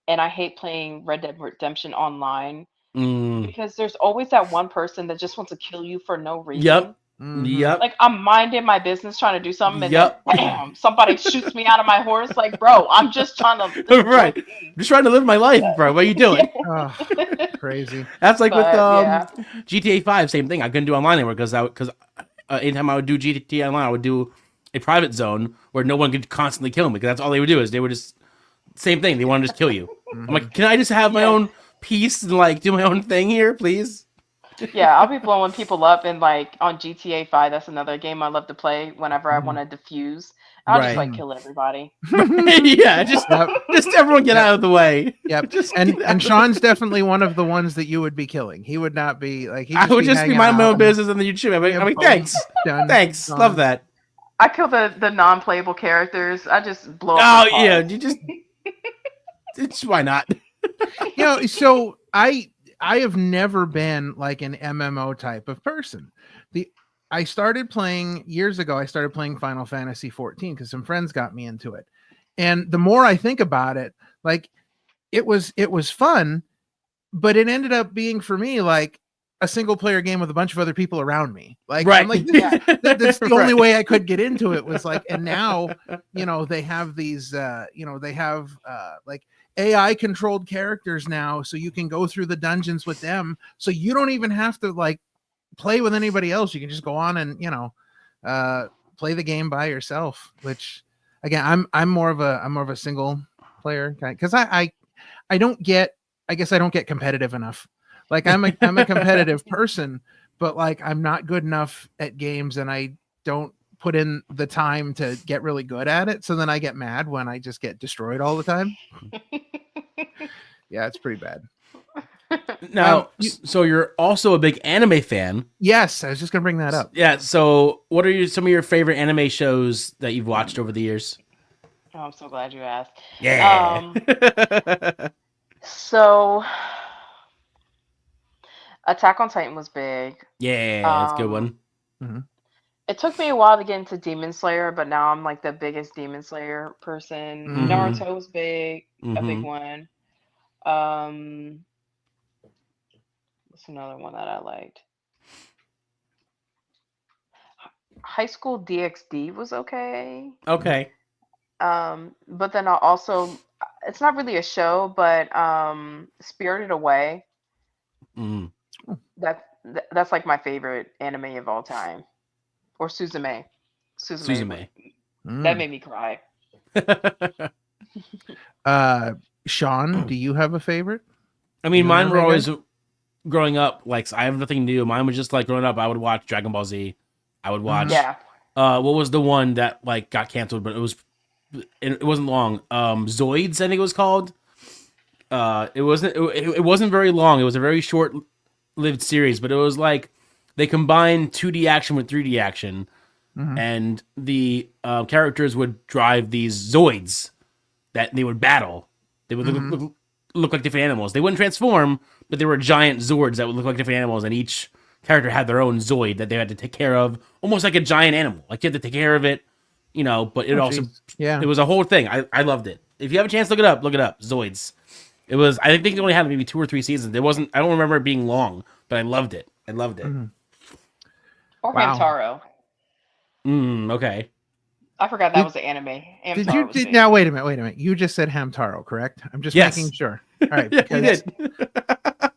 And I hate playing Red Dead Redemption online Mm. because there's always that one person that just wants to kill you for no reason. Yep. Mhm. Yep. Like I'm minding my business trying to do something and Yep. then bam, somebody shoots me out of my horse. Like, bro, I'm just trying to Right. I'm just trying to live my life, bro. What are you doing? Oh, crazy. That's like with But, yeah. GTA 5, same thing. I couldn't do online anymore because anytime I would do GTA Online, I would do a private zone where no one could constantly kill me, because that's all they would do is they would just same thing. They want to just kill you. I'm like, can I just have my Yeah. own peace and like do my own thing here, please? Yeah, I'll be blowing people up and like on GTA 5, that's another game I love to play whenever I want Mhm. to defuse. I'll just Right. like kill everybody. Yeah, just Yep. everyone get Yep. out of the way. Yep. Just And get out of the Sean's definitely one of the ones that you would be killing. He would not be like he'd I would just be hanging minding my out own and- business and then you'd shoot me. Yeah, I mean, boom, thanks. done, Thanks. gone. Love that. I kill the non-playable characters. I just blow up. Oh, their yeah. cars. You just. It's why not? You know, so I have never been like an MMO type of person. I started playing years ago. I started playing Final Fantasy 14 because some friends got me into it. And the more I think about it, like it was fun, but it ended up being for me like a single player game with a bunch of other people around me. Like, Right. I'm like, that's the only Right. way I could get into it was like, and now, you know, they have these, they have like AI controlled characters now. So you can go through the dungeons with them. So you don't even have to like play with anybody else. You can just go on and, play the game by yourself, which again, I'm more of a single player guy. Cause I don't get, I guess I don't get competitive enough. Like I'm a competitive person, but like I'm not good enough at games and I don't put in the time to get really good at it. So then I get mad when I just get destroyed all the time. Yeah, it's pretty bad. Now, so you're also a big anime fan. Yes, I was just gonna bring that up. Yeah. So, what are some of your favorite anime shows that you've watched over the years? Oh, I'm so glad you asked. Yeah. So Attack on Titan was big. Yeah, that's a good Um, one. It took me a while to get into Demon Slayer, but now I'm like the biggest Demon Slayer person. Mhm. Naruto was big, a big Mhm. one. What's another one that I liked? High School DxD was okay. Okay. But then I also, it's not really a show, but Spirited Away. Mm. That's like my favorite anime of all time. Or Suzume. Suzume. That made me cry. Sean, do you have a favorite? I mean, You mine know were that always growing up. Like, I have nothing new. Mine was just like growing up. I would watch Dragon Ball Z. I would watch. Yeah. What was the one that like got canceled? But it wasn't long. Zoids, I think it was called. It wasn't very long. It was a very short-lived series, but it was like they combined 2D action with 3D action, and the characters would drive these Zoids that they would battle. They would look like different animals. They wouldn't transform, but they were giant Zords that would look like different animals, and each character had their own Zoid that they had to take care of, almost like a giant animal. Like you had to take care of it, but it also, yeah, it was a whole thing. I loved it. If you have a chance, look it up. Look it up. Zoids. It was, I think they only had maybe 2 or 3 seasons. It wasn't, I don't remember it being long, but I loved it. I loved it. Or Wow. Hamtaro. Okay. I forgot that was the anime. Did Hamtaro you was did, big. now wait a minute. You just said Hamtaro, correct? I'm just Yes. making sure. All right, Yeah, you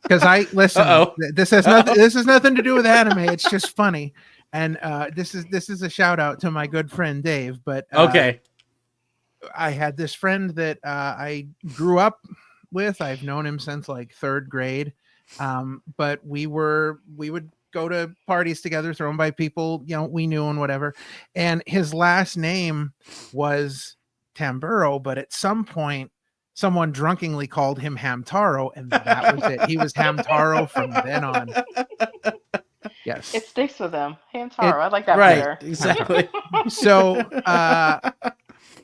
because did. I listen. Uh-oh. This has nothing. This has nothing to do with anime. It's just funny, and this is a shout out to my good friend Dave. But Okay. I had this friend that I grew up with. I've known him since like 3rd grade, but we would go to parties together thrown by people we knew and whatever. And his last name was Tamburo, but at some point someone drunkenly called him Hamtaro, and that was it. He was Hamtaro from then on. Yes. It sticks with them. Hamtaro. I like that Right. better. Exactly. So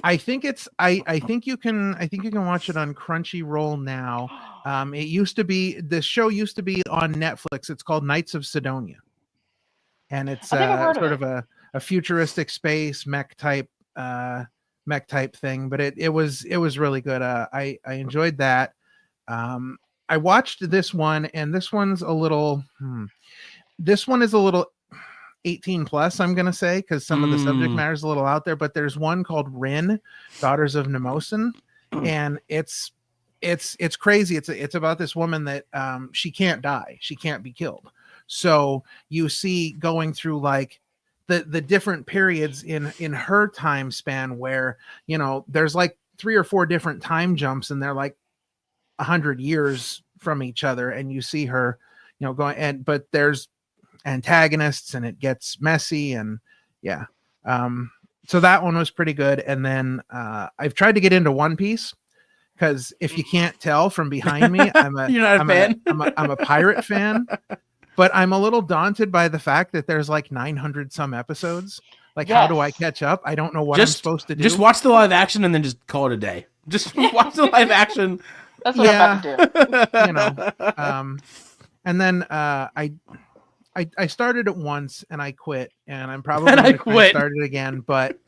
I think you can watch it on Crunchyroll now. This show used to be on Netflix. It's called Knights of Sidonia, and it's I think I've heard sort of of a futuristic space mech type thing. But it was really good. I enjoyed that. I watched this one, and this one's a little. This one is a little 18 plus, I'm gonna say, because some of the subject matter is a little out there. But there's one called Rin, Daughters of Nemosin, and it's crazy. It's about this woman that she can't die, she can't be killed. So you see going through like the different periods in her time span where there's like 3 or 4 different time jumps, and they're like 100 years from each other, and you see her going, but there's antagonists and it gets messy, and yeah. So that one was pretty good. And then I've tried to get into One Piece, because if you can't tell from behind me, You're not a fan? I'm a pirate fan, but I'm a little daunted by the fact that there's like 900 some episodes. Like, how do I Yes. catch up? I don't know what I'm supposed to do. Just watch the live action and then just call it a day. Just watch the live action. That's what I'm about to do. And then I started it once and I quit, and I'm probably And I going to quit. start it again. But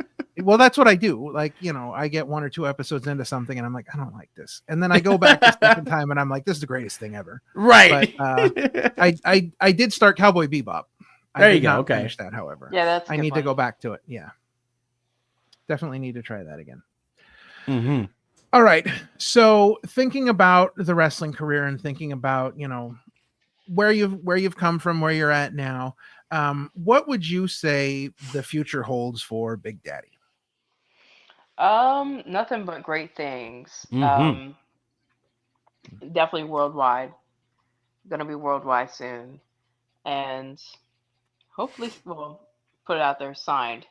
well, that's what I do. Like, I get 1 or 2 episodes into something and I'm like, I don't like this, and then I go back the second time and I'm like, this is the greatest thing ever. Right. But I did start Cowboy Bebop. There I you did go, not okay. finish that, however. Yeah, that's. I need to go back to it. Yeah, definitely need to try that again. Mm-hmm. All right. So thinking about the wrestling career and thinking about, where you've come from, where you're at now, what would you say the future holds for Big Daddy? Nothing but great things. Mhm. Definitely worldwide. Gonna be worldwide soon, and hopefully, we'll put it out there signed.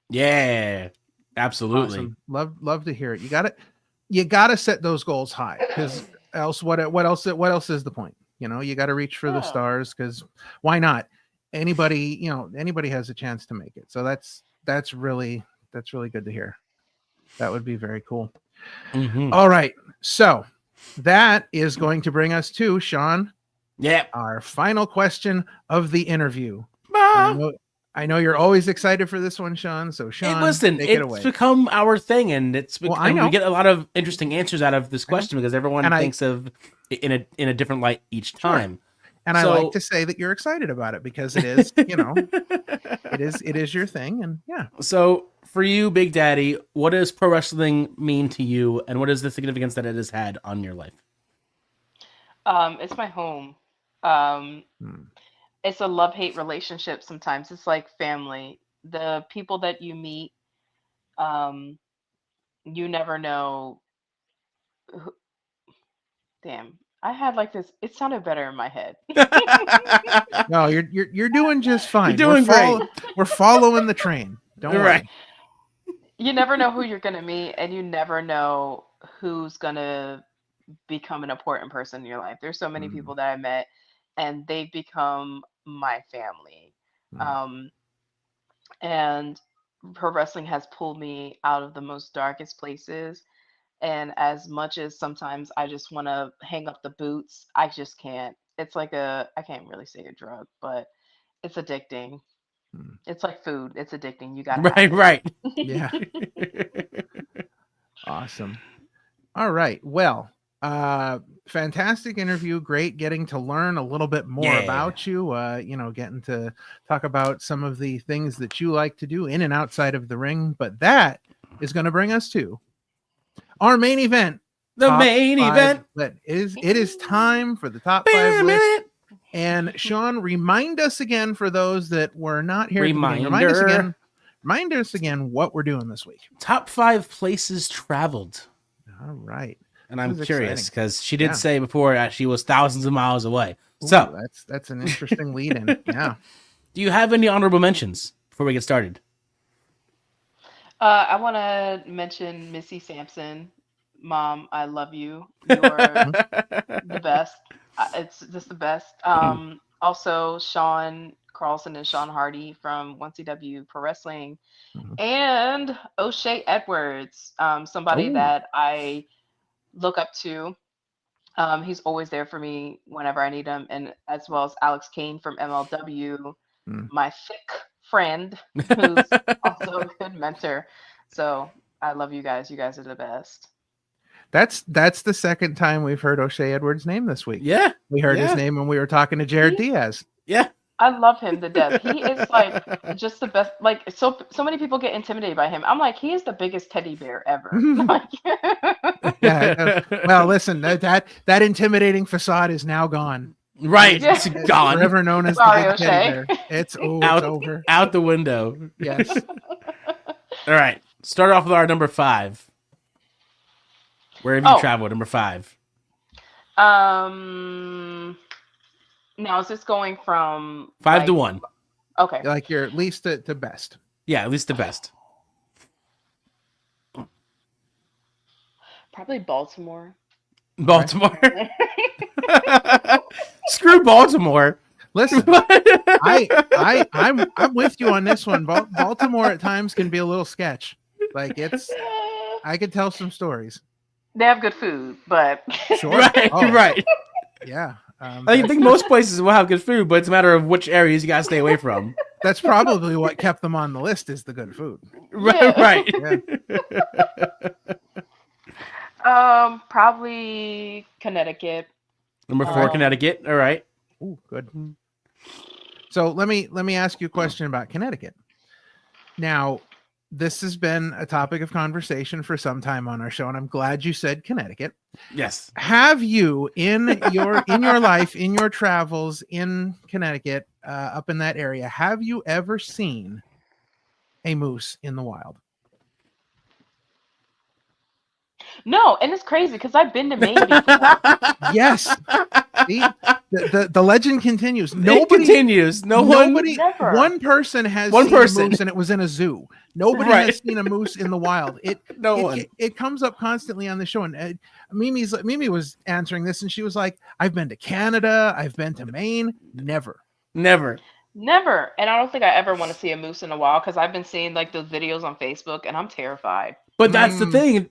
Yeah. Absolutely. Awesome. Love to hear it. You gotta set those goals high, because else what else is the point? You got to reach for the Yeah. stars, because why not? Anybody has a chance to make it. So that's really good to hear. That would be very cool. Mhm. All right. So that is going to bring us to, Sean, Yeah. our final question of the interview. Ah. I know you're always excited for this one, Sean. So Sean, Hey, listen, take it it's away. become our thing, and I know. we get a lot of interesting answers out of this question because everyone And thinks of it in a different light each time. And I like to say that you're excited about it, because it is, it is your thing. And yeah. So for you, Big Daddy, what does pro wrestling mean to you, and what is the significance that it has had on your life? It's my home. Um, Hmm. it's a love-hate relationship sometimes. It's like family. The people that you meet, um, you never know. Who, damn, I had like this. It sounded better in my head. No, you're doing just fine. You're doing great. We're following the train. Don't worry. Right. You never know who you're gonna meet, and you never know who's gonna become an important person in your life. There's so many Mm. people that I met, and they've become my family. Mm. Um, and pro wrestling has pulled me out of the most darkest places. And as much as sometimes I just want to hang up the boots, I just can't. It's like I can't really say a drug, but it's addicting. Mm. It's like food. It's addicting. You gotta have Right, it. right. Yeah. Awesome. All right. Well, fantastic interview. Great getting to learn a little bit more Yeah. about you. Getting to talk about some of the things that you like to do in and outside of the ring. But that is going to bring us to our main event. The Top main 5 event. It is time for the top 5 list. And Sean, remind us again, for those that were not here. At the beginning, remind us again what we're doing this week. Top 5 places traveled. All right. And I'm This is curious exciting. because she did Yeah. say before she was thousands of miles away. Ooh, So, that's an interesting lead in. Yeah. do you have any honorable mentions before we get started? I want to mention Missy Sampson. Mom, I love you. You're the best. It's just the best. Also, Sean Carlson and Sean Hardy from 1CW Pro Wrestling, Mhm. and O'Shea Edwards, somebody Ooh. that I look up to. He's always there for me whenever I need him, and as well as Alex Kane from MLW, Mm. my thick friend, who's also a good mentor. So I love you guys. You guys are the best. That's the second time we've heard O'Shea Edwards' name this week. Yeah. We heard Yeah. his name when we were talking to Jared Diaz. Yeah. I love him to death. He is like just the best. Like so many people get intimidated by him. I'm like, he is the biggest teddy bear ever. Like, Yeah. Well, listen, that intimidating facade is now gone. Right. Yeah. It's It's gone. forever known as Sorry, the big teddy O'Shea. bear. It's Out. over. Out the window. Yes. All right. Start off with our number 5. Where have you Oh. traveled? Number 5. Now, is this going from 5 to like 1. okay, Like your least to best. Yeah, at least the best. probably Baltimore. Baltimore. Screw Baltimore. Listen, I'm with you on this one. Baltimore at times can be a little sketch. Like I could tell some stories. They have good food, but Sure. Right, Oh, right. yeah. I think most places will have good food, but it's a matter of which areas you gotta stay away from. That's probably what kept them on the list is the good food. Right, right. Yeah. probably Connecticut. Number 4, Connecticut. All right. Ooh, good. So let me ask you a question about Connecticut. Now, this has been a topic of conversation for some time on our show, and I'm glad you said Connecticut. Yes. Have you in your life, in your travels in Connecticut, up in that area, have you ever seen a moose in the wild? No, and it's crazy because I've been to Maine before. Yes. See, the legend continues. It continues. Nobody, Never. one person has One seen person. a moose, and it was in a zoo. Nobody Right. has seen a moose in the wild. It comes up constantly on the show, and Mimi was answering this, and she was like, "I've been to Canada, I've been to Maine, never." Never. Never. And I don't think I ever want to see a moose in a wild because I've been seeing like those videos on Facebook and I'm terrified. But that's the thing.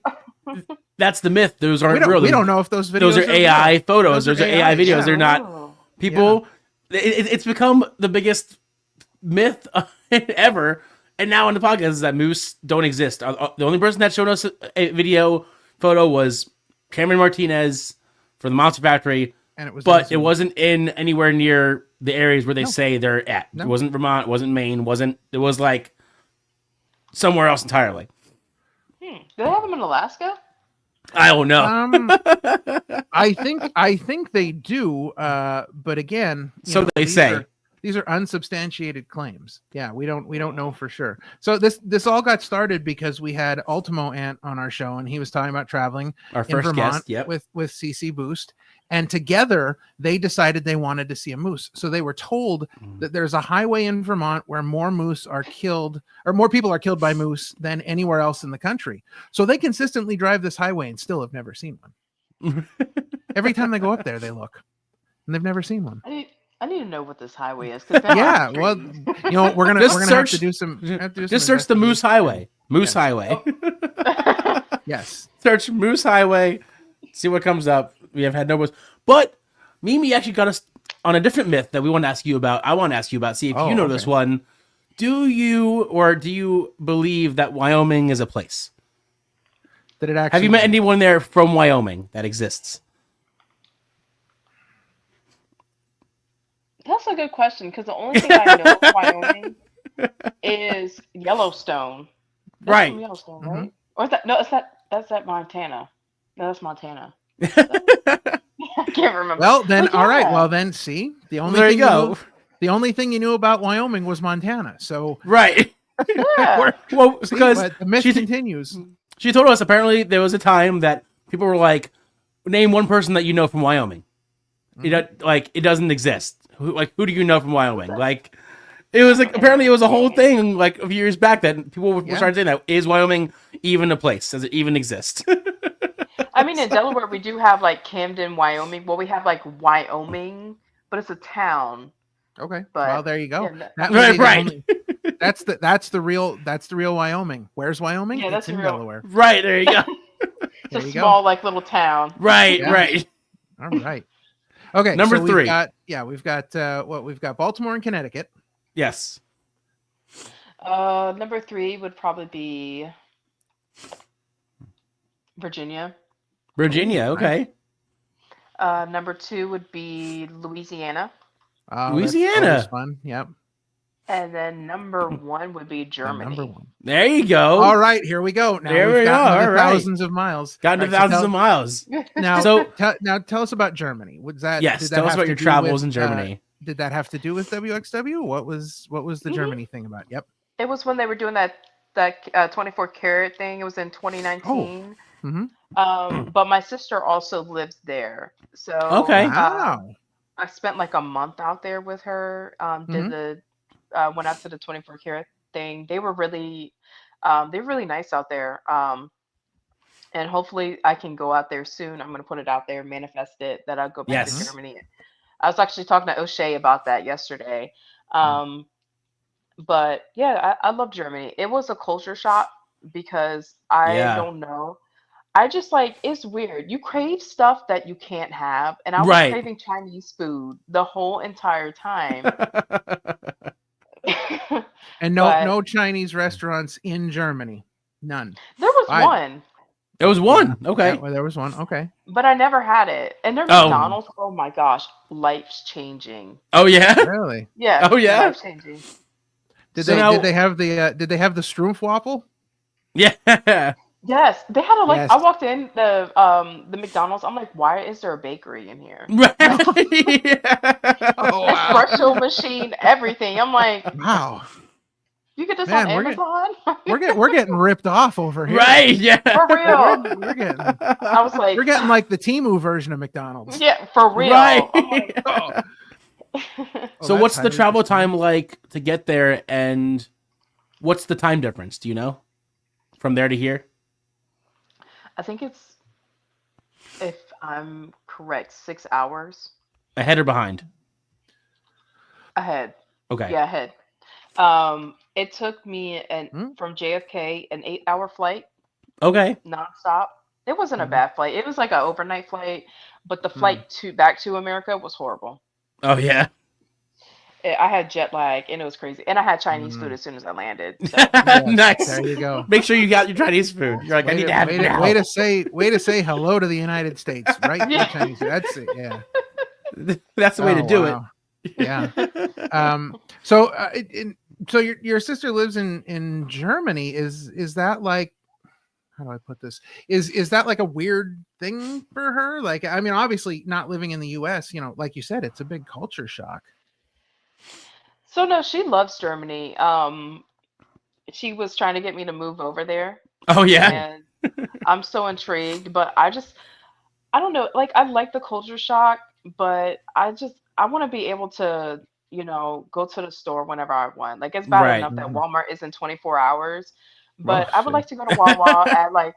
That's the myth. Those aren't real. We don't know if those videos Those are AI real. photos. Those are AI videos. yeah. They're not Oh. people. It's become the biggest myth ever. And now on the podcast is that moose don't exist. The only person that showed us a video photo was Cameron Martinez for the Monster Factory, And it was, but it wasn't in anywhere near the areas where they No. say they're at. No. It wasn't Vermont. It wasn't Maine. It was like somewhere else entirely. Do they have them in Alaska? I don't know. I think they do. But again, So they say. These are unsubstantiated claims. Yeah, we don't know for sure. So this all got started because we had Ultimo Ant on our show, and he was talking about traveling Our in first Vermont guest. Yep. with CC Boost, and together they decided they wanted to see a moose. So they were told that there's a highway in Vermont where more moose are killed, or more people are killed by moose than anywhere else in the country. So they consistently drive this highway and still have never seen one. Every time they go up there, they look, and they've never seen one. I need to know what this highway is. 'Cause Yeah, well, we're gonna Just have search- to do some. Just search the Moose Highway. Moose Yes. Highway. Yes. Search Moose Highway. See what comes up. We have had no moose. But Mimi actually got us on a different myth that we want to ask you about. I want to ask you about. See if Oh, you know okay. this one. Do you believe that Wyoming is a place? Did it actually? Have you met anyone there from Wyoming that exists? That's a good question because the only thing I know of Wyoming is Yellowstone. That's Right. from Yellowstone, Mhm. right? Or is that no? That's at Montana. No, that's Montana. I can't remember. Well, then, But all right. yeah. Well, then, see, the only There thing you go. the only thing you knew about Wyoming was Montana. So, Right. Yeah. Well, see, because but the myth she- continues. she told us apparently there was a time that people were like, name one person that you know from Wyoming. You know, like it doesn't exist. Who do you know from Wyoming? Like it was like apparently it was a whole thing like a few years back that people were Yeah. starting saying that is Wyoming even a place? Does it even exist? I mean, in Delaware, we do have like Camden, Wyoming. Well, we have like Wyoming, but it's a town. Okay. But- Well, there you go. yeah, no- That would be the Right. only- that's the real Wyoming. Where's Wyoming? Yeah, It's that's in the real- Delaware. Right, there you go. It's There a you go. small, like little town. Right, Yeah. right. All right. Okay. Number so 3. We've got we've got Baltimore and Connecticut. Yes. Number 3 would probably be Virginia. Virginia, Ooh, okay. Number 2 would be Louisiana. That's Louisiana. always fun. Yep. And then number 1 would be And Germany. number 1. There you go. All right, here we go. Now There we've we gotten go, to all right. thousands of miles. Got into All right, so thousands of miles. Now, So- now tell us about Germany. Was that? Yes, did that tell us have about to your do travels with, in Germany. Did that have to do with WXW? What was the Mhm. Germany thing about? Yep. It was when they were doing that 24 karat thing. It was in 2019. Mm-hmm. But my sister also lives there. So Okay. Wow. I spent like a month out there with her. Did Hmm. the Went out to the 24 karat thing. They're really nice out there. And hopefully I can go out there soon. I'm gonna put it out there, manifest it that I'll go back to Yes. Germany. I was actually talking to O'Shea about that yesterday. Um, but yeah, I love Germany. It was a culture shock because I Yeah. don't know. I just like it's weird. You crave stuff that you can't have, and I was Right. craving Chinese food the whole entire time. And But no Chinese restaurants in Germany. None. there was I one, It was Yeah. one. Yeah, Okay. well, there was one. Okay. but I never had it. And their Oh. McDonald's, oh my gosh, life changing. Oh yeah. Really? Yes, Oh yeah. life changing. So Did now, they have the Stroomwaffle? yeah. Yes, they had a like. Yes. I walked in the McDonald's. I'm like, why is there a bakery in here? Right. Oh wow. Espresso machine, everything. I'm like, Wow. you get this Man, on we're getting Amazon? we're getting ripped off over here. Right. Yeah. For real. We're getting I was like, we're getting like the Temu version of McDonald's. yeah, for real. Right. I'm like, Oh, So that's what's the highly travel disappointing. time like to get there, and what's the time difference? Do you know from there to here? I think it's, if I'm correct, 6 hours Ahead or behind? ahead. Okay. Yeah, ahead. It took me Hmm? from JFK an 8 hour flight Okay. nonstop. It wasn't a Mhm. bad flight. It was like an overnight flight, but the Hmm. flight to back to America was horrible. Oh yeah. I had jet lag and it was crazy. And I had Chinese food Mm. as soon as I landed. So Yes, Nice. there you go. Make sure you got your Chinese food. You're like, I need to have it now. Way to say hello to the United States, right? Yeah. The Chinese. That's it. Yeah. That's the way to Oh, do wow. Yeah. it. So so your sister lives in Germany. Is that like, how do I put this? Is that like a weird thing for her? Like, I mean, obviously not living in the US, like you said, it's a big culture shock. so no, she loves Germany. She was trying to get me to move over there Oh yeah. and I'm so intrigued, but I don't know, like I like the culture shock, but I want to be able to, go to the store whenever I want. Like it's bad Right. enough that Mhm. Walmart isn't 24 hours, Oh, but I would shit. like to go to Wawa at like,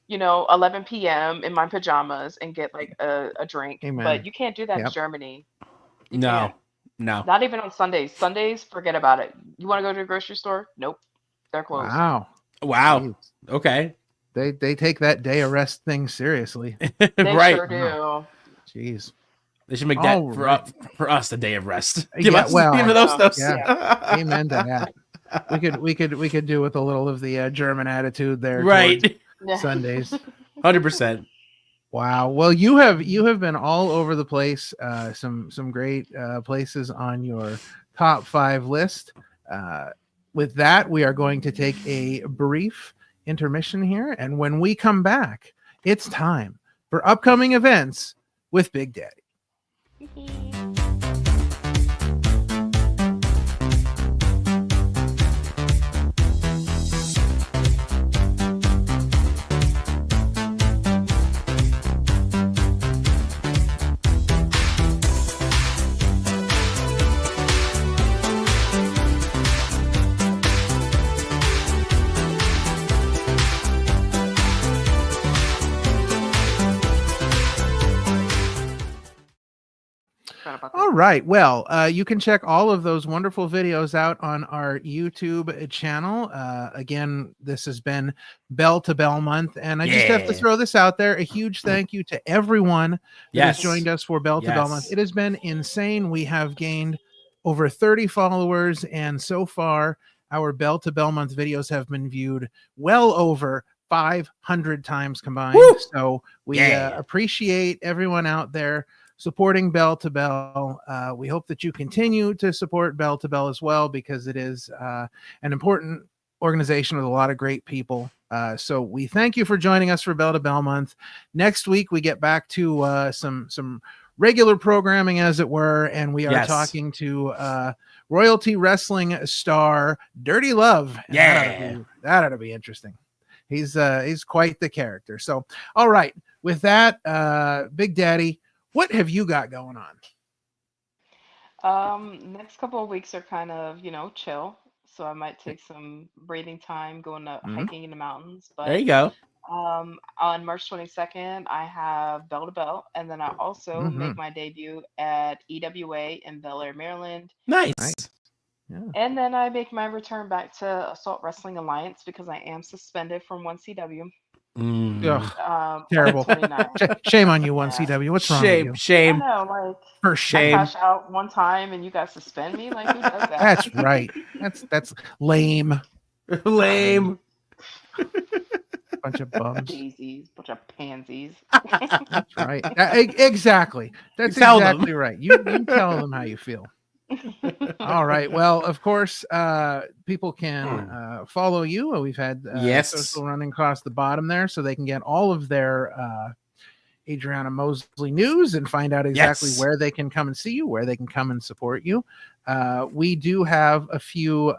11 p.m. in my pajamas and get like a drink. Amen. But you can't do that in Yep. Germany. You No. can't. No. Not even on Sundays. Sundays, forget about it. You want to go to the grocery store? Nope. They're closed. Wow. Wow. Jeez. Okay. They take that day of rest thing seriously. They Right. sure do. Jeez. They should make that All for right. for us the day of rest. Yeah, well, give those stuff. yeah. Amen to that. We could do with a little of the German attitude there. Right. towards Yeah. Sundays. 100%. Wow. Well, you have been all over the place. Some great places on your top 5 list. With that, we are going to take a brief intermission here, and when we come back, it's time for upcoming events with Big Daddy. Forgot about that. All right. Well, you can check all of those wonderful videos out on our YouTube channel. Again, this has been Bell to Bell month, and I just have to Yeah. throw this out there. A huge thank you to everyone that Yes. has joined us for Bell to Bell month. Yes. It has been insane. We have gained over 30 followers, and so far, our Bell to Bell month videos have been viewed well over 500 times combined. Woo! So we Yeah. appreciate everyone out there supporting Bell to Bell. We hope that you continue to support Bell to Bell as well, because it is an important organization with a lot of great people. So we thank you for joining us for Bell to Bell month. Next week we get back to some regular programming, as it were, and we are Yes. talking to royalty wrestling star Dirty Love. And Yeah. that ought to be interesting. He's quite the character. So all right, with that, Big Daddy, what have you got going on? Next couple of weeks are kind of, chill. So I might take some breathing time, going to Mhm. hiking in the mountains. There But you go. on March 22nd, I have Bell to Bell, and then I also make Mhm. my debut at EWA in Bel Air, Maryland. Nice. Nice. Yeah. And then I make my return back to Assault Wrestling Alliance because I am suspended from 1CW Mm. Ugh, on the terrible. 29th. Shame on you, one Yeah. CW. What's wrong with Shame, you? I shame, know, like, For I shame. shame. crash out one time and you guys suspend me? Like, who does that? That's right. That's lame. Lame. Bunch of bums. Daisies, bunch of pansies. That's right. Exactly. That's Tell them. exactly right. You tell them how you feel. All right. Well, of course, people can follow you. We've had Yes. social running across the bottom there, so they can get all of their Adriana Mosley news and find out exactly Yes. where they can come and see you, where they can come and support you. We do have a few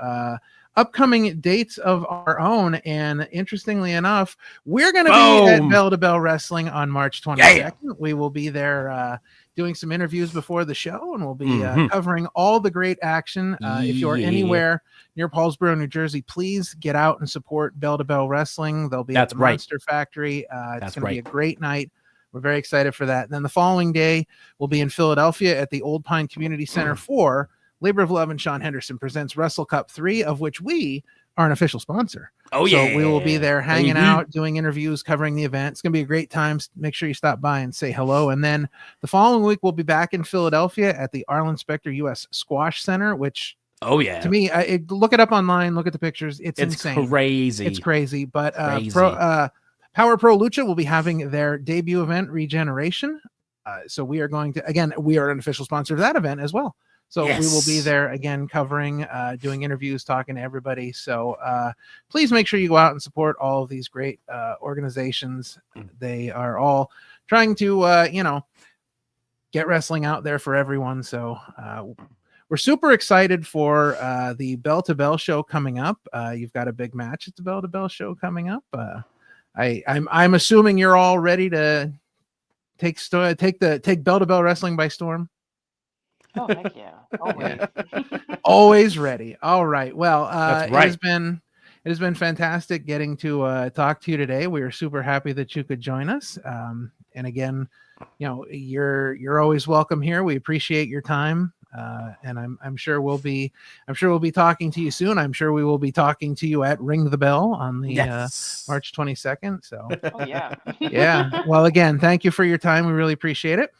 upcoming dates of our own, and interestingly enough, we're going to be at Boom. Bell to Bell Wrestling on March 22nd. We will be there doing some interviews before the show, and we'll be Mhm. covering all the great action. If you're Yeah. anywhere near Paulsboro, New Jersey, please get out and support Bell to Bell Wrestling. They'll be That's at the right. Monster Factory. It's That's going to be a right. great night. We're very excited for that. And then the following day, we'll be in Philadelphia at the Old Pine Community Center for Labor of Love and Sean Henderson presents Wrestle Cup 3, of which we are an official sponsor. Oh, So yeah. we will be there hanging baby. out, doing interviews, covering the event. It's going to be a great time. Make sure you stop by and say hello. And then the following week, we'll be back in Philadelphia at the Arlen Specter U.S. Squash Center, which Oh, yeah. to me, look it up online, look at the pictures. It's insane. Crazy. It's crazy. But Crazy. Power Pro Lucha will be having their debut event, Regeneration. So we are going to, again, we are an official sponsor of that event as well. So we will be Yes. there again, covering, doing interviews, talking to everybody. So please make sure you go out and support all of these great organizations. They are all trying to, get wrestling out there for everyone. So we're super excited for the Bell to Bell show coming up. You've got a big match at the Bell to Bell show coming up. I'm assuming you're all ready to take Bell to Bell Wrestling by storm. Oh, heck yeah. Always. Always ready. All right. Well, That's right. it has been fantastic getting to talk to you today. We are super happy that you could join us. And again, you're always welcome here. We appreciate your time. And I'm sure we'll be talking to you soon. I'm sure we will be talking to you at Ring the Bell on the Yes. March 22nd. So Oh, yeah. yeah. Well, again, thank you for your time. We really appreciate it.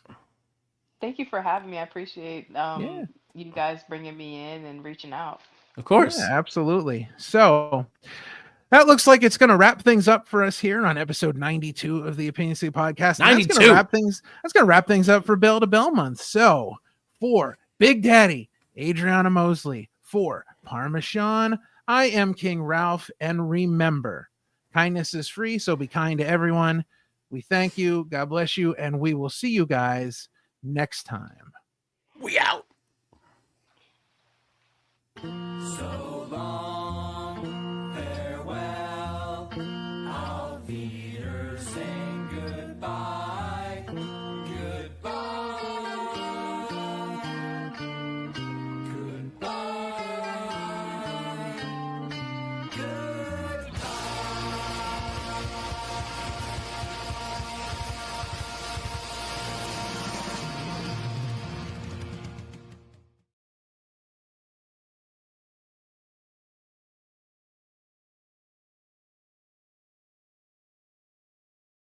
Thank you for having me. I appreciate Yeah. you guys bringing me in and reaching out. Of course. Yeah, absolutely. So that looks like it's going to wrap things up for us here on episode 92 of the Opinion City Podcast. And 92. That's going to wrap things up for Bell to Bell month. So for Big Daddy Adriana Mosley, for Parmesan, I am King Ralph. And remember, kindness is free, so be kind to everyone. We thank you. God bless you. And we will see you guys next time. We out.